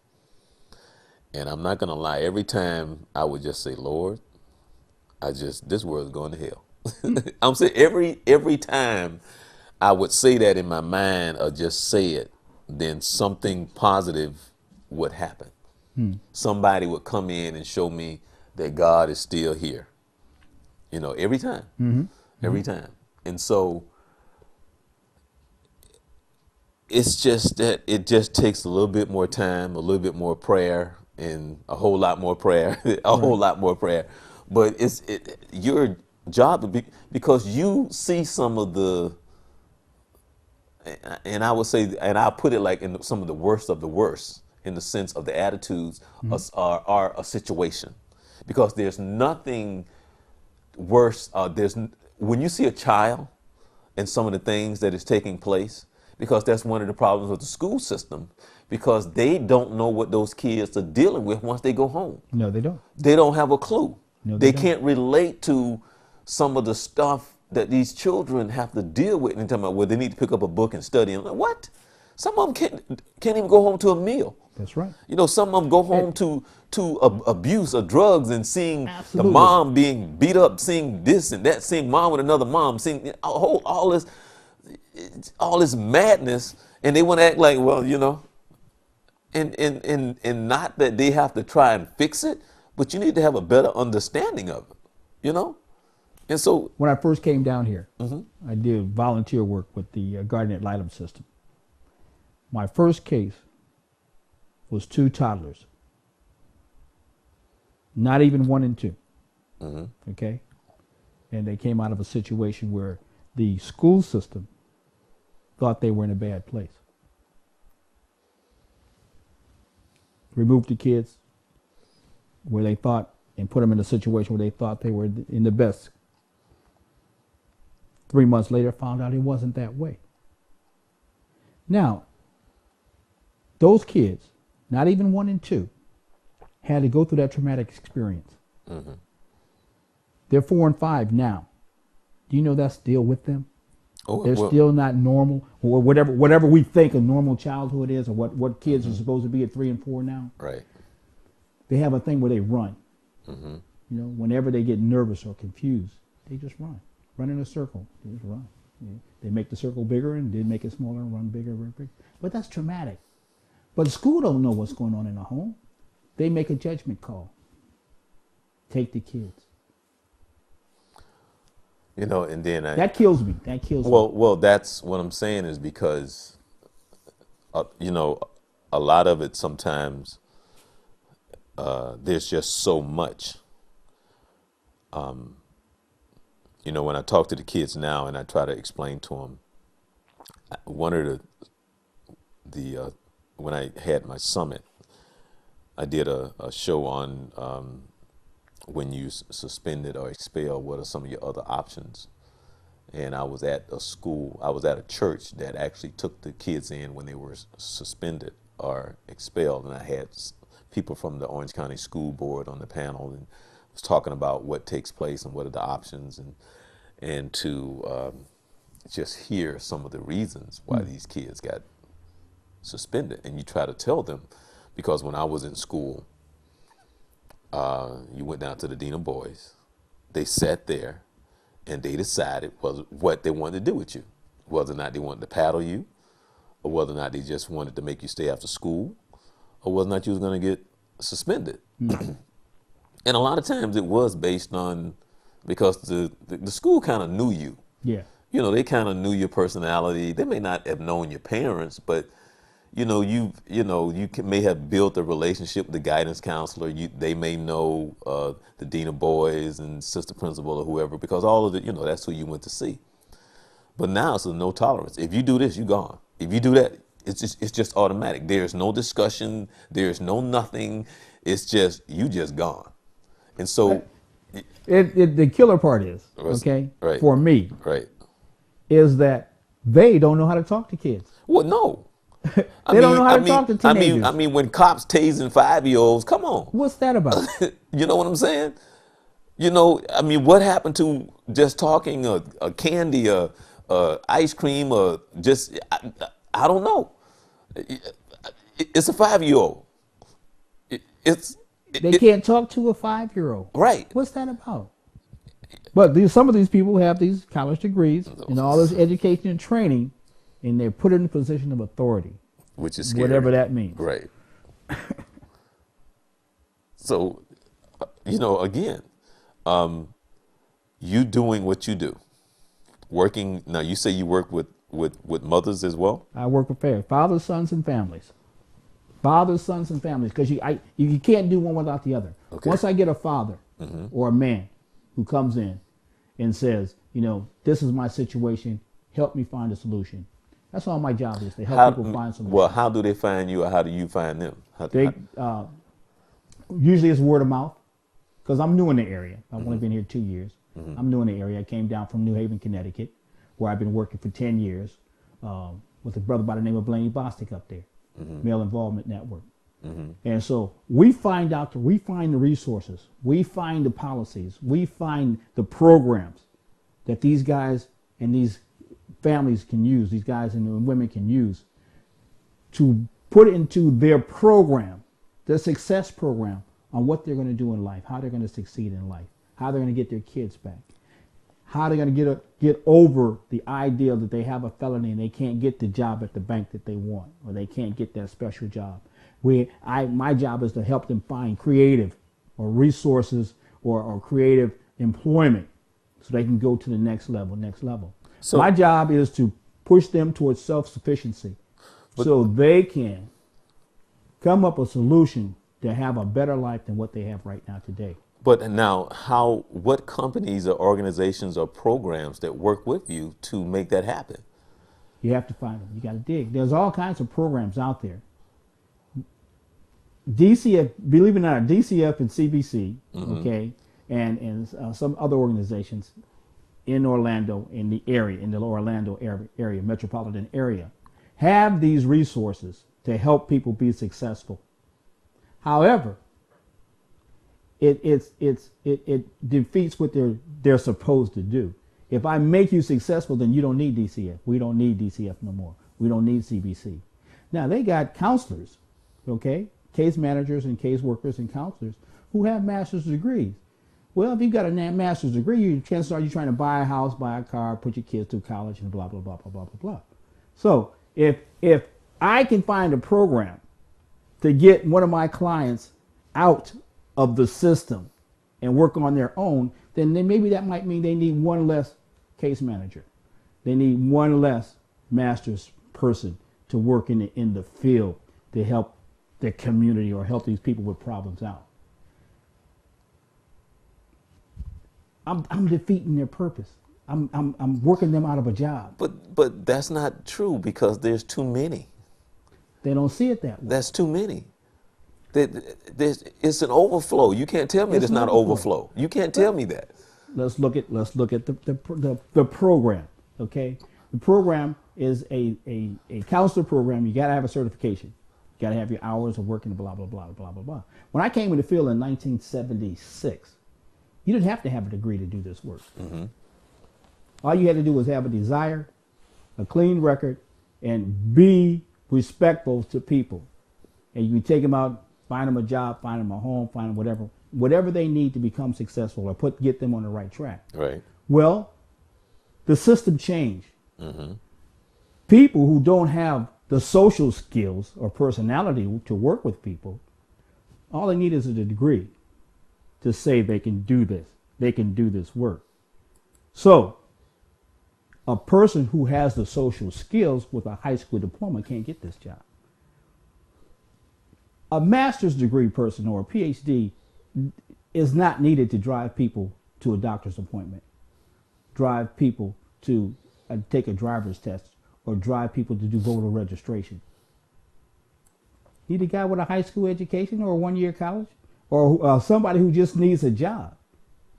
And I'm not going to lie, every time I would just say, Lord, this world's going to hell. I'm saying every time I would say that in my mind or just say it, then something positive would happen. Somebody would come in and show me that God is still here. Every time. Every time. And so it's just that it just takes a little bit more time, a little bit more prayer, and a whole lot more prayer, whole lot more prayer. But it's your job, because you see some of the, and I would say, and I'll put it like in some of the worst of the worst, in the sense of the attitudes are a situation, because there's nothing worse. When you see a child and some of the things that is taking place, because that's one of the problems with the school system, because they don't know what those kids are dealing with once they go home. No, they don't. They don't have a clue. No, they they don't. can't relate to some of the stuff that these children have to deal with. And talking about where they need to pick up a book and study. And I'm like, what? Some of them can't even go home to a meal. That's right. Some of them go home to abuse or drugs, and seeing Absolutely. the mom being beat up, seeing this and that, seeing mom with another mom, seeing all this madness, and they want to act like, well, and not that they have to try and fix it, but you need to have a better understanding of it, And so When I first came down here, I did volunteer work with the Garden ad litem system. My first case was 2 toddlers, not even 1 and 2. Okay, and they came out of a situation where the school system thought they were in a bad place. Removed the kids where they thought and put them in a situation where they thought they were in the best. 3 months later, found out it wasn't that way. Now, those kids, not even 1 and 2, had to go through that traumatic experience. Mm-hmm. They're 4 and 5 now. Do you know that's still with them? Oh, They're well, still not normal, or whatever we think a normal childhood is, or what kids Mm-hmm. are supposed to be at 3 and 4 now. right. They have a thing where they run. Mm-hmm. You know, whenever they get nervous or confused, they just run in a circle. They just run. They make the circle bigger and then make it smaller and run bigger and bigger. But that's traumatic. But the school don't know what's going on in the home. They make a judgment call. Take the kids. You know, and then That kills me. That kills me. well, that's what I'm saying is because, you know, a lot of it sometimes there's just so much. You know, when I talk to the kids now and I try to explain to them, one of the when I had my summit, I did a show on when you suspended or expelled, what are some of your other options? And I was at a school, I was at a church that actually took the kids in when they were suspended or expelled. And I had people from the Orange County School Board on the panel and was talking about what takes place and what are the options, and to just hear some of the reasons why these kids got suspended. And you try to tell them, because when I was in school, you went down to the dean of boys, they sat there and they decided what they wanted to do with you, whether or not they wanted to paddle you, or whether or not they just wanted to make you stay after school, or whether or not you was going to get suspended. And a lot of times it was based on, because the school kind of knew you. Yeah. You know, they kind of knew your personality. They may not have known your parents, but you know, may have built a relationship with the guidance counselor. They may know the dean of boys and sister principal or whoever, because all of it, you know, that's who you went to see. But now it's a no tolerance. If you do this, you're gone. If you do that, it's just automatic. There's no discussion. There's no nothing. It's just you just gone. And so, The killer part is, okay, right, for me, right. is that they don't know how to talk to kids. Well, no. They don't know how to talk to teenagers. I mean, when cops tasing 5-year-olds, come on. What's that about? You know what I'm saying? You know, I mean, what happened to just talking a candy, ice cream, or just, I don't know. It's a 5-year-old. They can't talk to a 5-year-old. Right. What's that about? But some of these people have these college degrees and all this education and training, and they're put in a position of authority. Which is scary. Whatever that means. Right. So, you know, again, you doing what you do. Working, now you say you work with mothers as well? I work with fathers, sons, and families. Fathers, sons, and families, because you can't do one without the other. Okay. Once I get a father or a man who comes in and says, you know, this is my situation, help me find a solution. That's all my job is, to help people find solutions. Well, how do they find you, or how do you find them? Usually it's word of mouth, because I'm new in the area. I've only been here 2 years. I'm new in the area. I came down from New Haven, Connecticut, where I've been working for 10 years with a brother by the name of Blaney Bostic up there, Male Involvement Network. And so we find the resources, we find the policies, we find the programs that these guys and these families can use, these guys and women can use to put into their program, their success program, on what they're going to do in life, how they're going to succeed in life, how they're going to get their kids back, how they're going to get over the idea that they have a felony and they can't get the job at the bank that they want, or they can't get that special job. My job is to help them find creative or resources or creative employment so they can go to the next level. So my job is to push them towards self-sufficiency so they can come up with a solution to have a better life than what they have right now today. But now, what companies or organizations or programs that work with you to make that happen? You have to find them. You got to dig. There's all kinds of programs out there. DCF, believe it or not, DCF and CBC, okay, and some other organizations in Orlando, in the area, in the Orlando area, metropolitan area, have these resources to help people be successful. However, it defeats what they're supposed to do. If I make you successful, then you don't need DCF. We don't need DCF no more. We don't need CBC. Now they got counselors, okay, case managers and case workers and counselors who have master's degrees. Well, if you've got a master's degree, chances are you're trying to buy a house, buy a car, put your kids through college, and blah blah blah blah blah blah blah. So if I can find a program to get one of my clients out of the system and work on their own, then maybe that might mean they need one less case manager. They need one less master's person to work in the field to help the community or help these people with problems out. I'm defeating their purpose. I'm working them out of a job. But that's not true because there's too many. They don't see it that way. That's too many. It's an overflow. You can't tell me It's there's an not overflow. overflow. You can't tell me that. Let's look at the program. Okay, the program is a counselor program. You got to have a certification. You got to have your hours of working. Blah blah blah blah blah blah. When I came in the field in 1976, you didn't have to have a degree to do this work. Mm-hmm. All you had to do was have a desire, a clean record, and be respectful to people. And you can take them out, find them a job, find them a home, find them whatever they need to become successful or get them on the right track. Right. Well, the system changed. Mm-hmm. People who don't have the social skills or personality to work with people, all they need is a degree to say they can do this. They can do this work. So, a person who has the social skills with a high school diploma can't get this job. A master's degree person or a PhD is not needed to drive people to a doctor's appointment, drive people to take a driver's test, or drive people to do voter registration. Need a guy with a high school education or a one-year college, or somebody who just needs a job.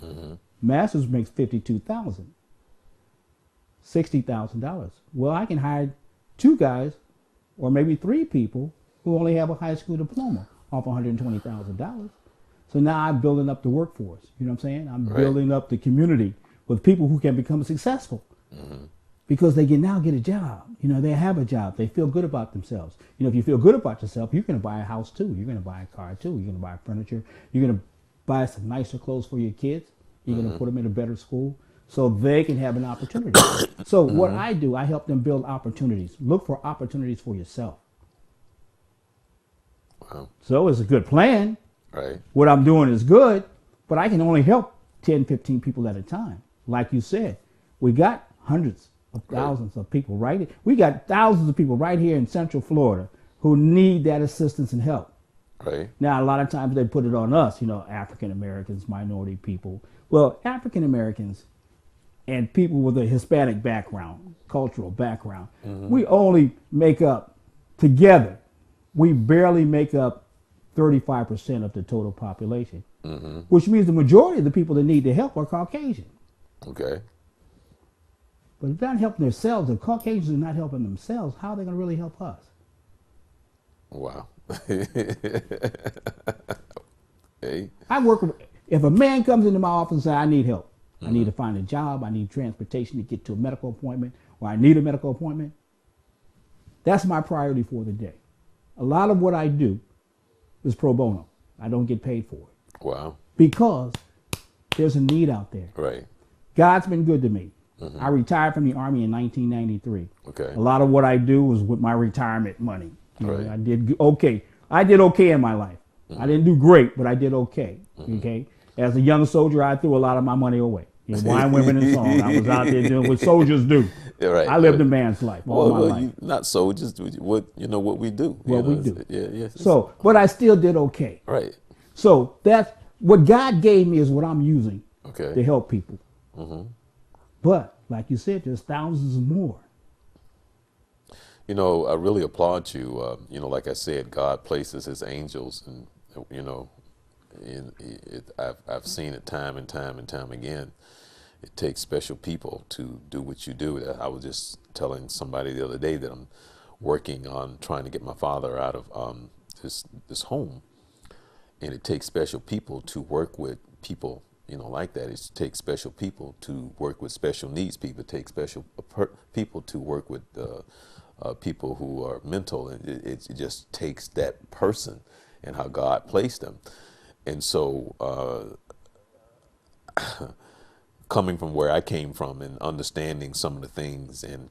Mm-hmm. Masters makes $52,000, $60,000. Well, I can hire two guys, or maybe three people who only have a high school diploma off $120,000. So now I'm building up the workforce. You know what I'm saying? I'm building up the community with people who can become successful. Mm-hmm. Because they can now get a job. You know, they have a job. They feel good about themselves. You know, if you feel good about yourself, you're going to buy a house too. You're going to buy a car too. You're going to buy furniture. You're going to buy some nicer clothes for your kids. You're going to put them in a better school so they can have an opportunity. So what I do, I help them build opportunities. Look for opportunities for yourself. Wow. So it's a good plan. Right. What I'm doing is good, but I can only help 10, 15 people at a time. Like you said, we got hundreds of thousands of people we got thousands of people right here in Central Florida who need that assistance and help. Right. Now, a lot of times they put it on us, you know, African Americans, minority people. Well, African Americans and people with a Hispanic background, cultural background, we only make up together. We barely make up 35% of the total population, which means the majority of the people that need the help are Caucasian. Okay. But if they're not helping themselves, if Caucasians are not helping themselves, how are they going to really help us? Wow. Hey. If a man comes into my office and says, I need help, I need to find a job, I need transportation to get to a medical appointment, or I need a medical appointment, that's my priority for the day. A lot of what I do is pro bono. I don't get paid for it. Wow. Because there's a need out there. Right. God's been good to me. I retired from the Army in 1993. Okay. A lot of what I do was with my retirement money. You know, Right. I did okay. I did okay in my life. I didn't do great, but I did okay. Okay. As a young soldier, I threw a lot of my money away. You know, wine, women, and song. I was out there doing what soldiers do. Yeah, right. I lived a man's life all my life. Not soldiers. What we do. What we do. Yeah. So, but I still did okay. Right. So that's what God gave me is what I'm using Okay. to help people. But like you said, there's thousands more. You know, I really applaud you. You know, like I said, God places His angels, and you know, I've seen it time and time and time again. It takes special people to do what you do. I was just telling somebody the other day that I'm working on trying to get my father out of this home, and it takes special people to work with people, you know, like that. It takes special people to work with special needs people. It takes special people to work with people who are mental, and it just takes that person and how God placed them. And so coming from where I came from and understanding some of the things, and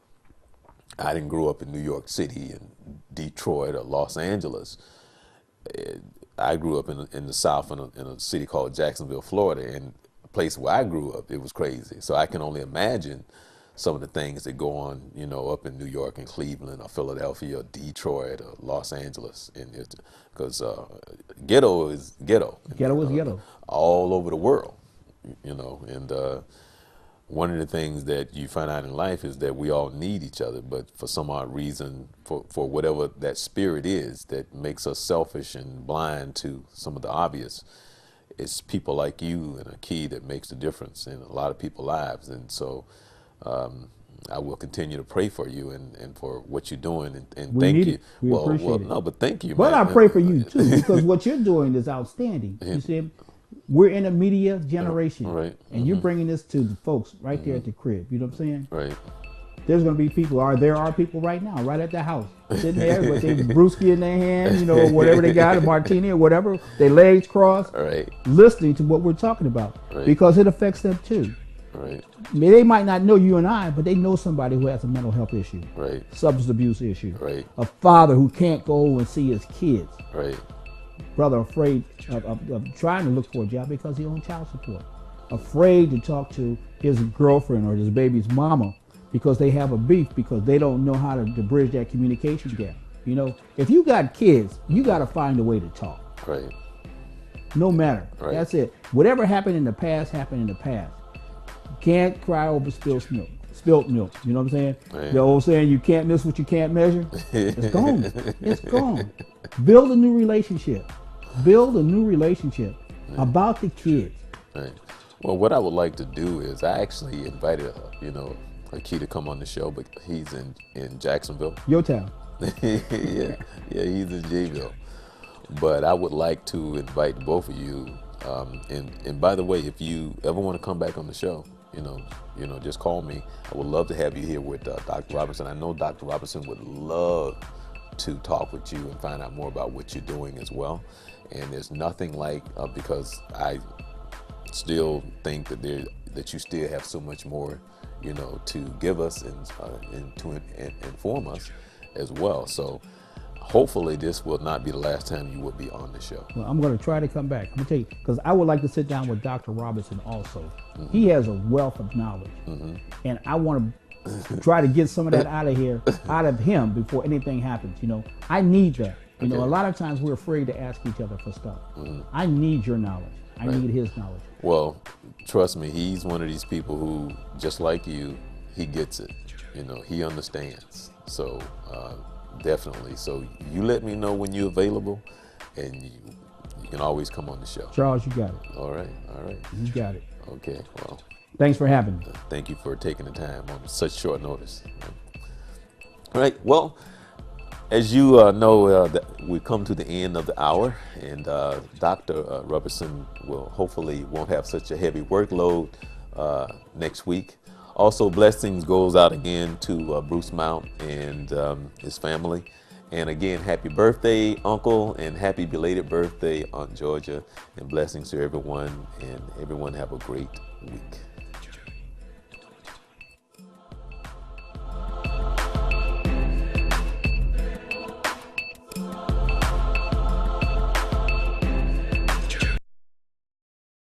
I didn't grow up in New York City and Detroit or Los Angeles. I grew up in the South in a city called Jacksonville, Florida, and a place where I grew up, it was crazy. So I can only imagine some of the things that go on, you know, up in New York and Cleveland or Philadelphia or Detroit or Los Angeles, and because ghetto is ghetto, Ghetto is ghetto. all over the world, you know, and one of the things that you find out in life is that we all need each other, but for some odd reason, for whatever that spirit is that makes us selfish and blind to some of the obvious, it's people like you and a key that makes the difference in a lot of people's lives. And so I will continue to pray for you and for what you're doing, and We thank need you. it. We appreciate it. No, but thank you, But man. I pray for you too, because what you're doing is outstanding. You see, we're in a media generation, Right. and you're bringing this to the folks right there at the crib. You know what I'm saying? Right. There's going to be people, there are people right now, right at the house, sitting there with their brewski in their hand, you know, whatever they got, a martini or whatever, their legs crossed, Right. listening to what we're talking about, Right. because it affects them too. Right. I mean, they might not know you and I, but they know somebody who has a mental health issue, Right. substance abuse issue, Right. a father who can't go and see his kids, Right. brother afraid of trying to look for a job because he owns child support, afraid to talk to his girlfriend or his baby's mama because they have a beef, because they don't know how to bridge that communication gap. You know, if you got kids, you got to find a way to talk. Right. No matter. Right. That's it. Whatever happened in the past happened in the past. You can't cry over spilled milk. Spilt milk. You know what I'm saying? Right. The old saying, you can't miss what you can't measure. It's gone. It's gone. Build a new relationship. Build a new relationship about the kids. Right. Well, what I would like to do is I actually invited, a key to come on the show, but he's in Jacksonville. Your town. yeah, he's in Jayville. But I would like to invite both of you. And by the way, if you ever want to come back on the show, just call me. I would love to have you here with Dr. Robinson. I know Dr. Robinson would love to talk with you and find out more about what you're doing as well. And there's nothing like, because I still think that you still have so much more, to give us and to inform us as well. So hopefully this will not be the last time you will be on the show. Well, I'm going to try to come back. I'm going to tell you, because I would like to sit down with Dr. Robinson also. He has a wealth of knowledge. And I want to try to get some of that out of him before anything happens. I need that. A lot of times we're afraid to ask each other for stuff. I need your knowledge. I need his knowledge. Well, trust me, he's one of these people who, just like you, he gets it. He understands. So definitely. So you let me know when you're available, and you can always come on the show. Charles, you got it. All right. You got it. Okay. Well, thanks for having me. thank you for taking the time on such short notice. All right. Well, as you know, we come to the end of the hour, and Dr. Robertson won't have such a heavy workload next week. Also, blessings goes out again to Bruce Mount and his family. And again, happy birthday, Uncle, and happy belated birthday, Aunt Georgia. And blessings to everyone, and everyone have a great week.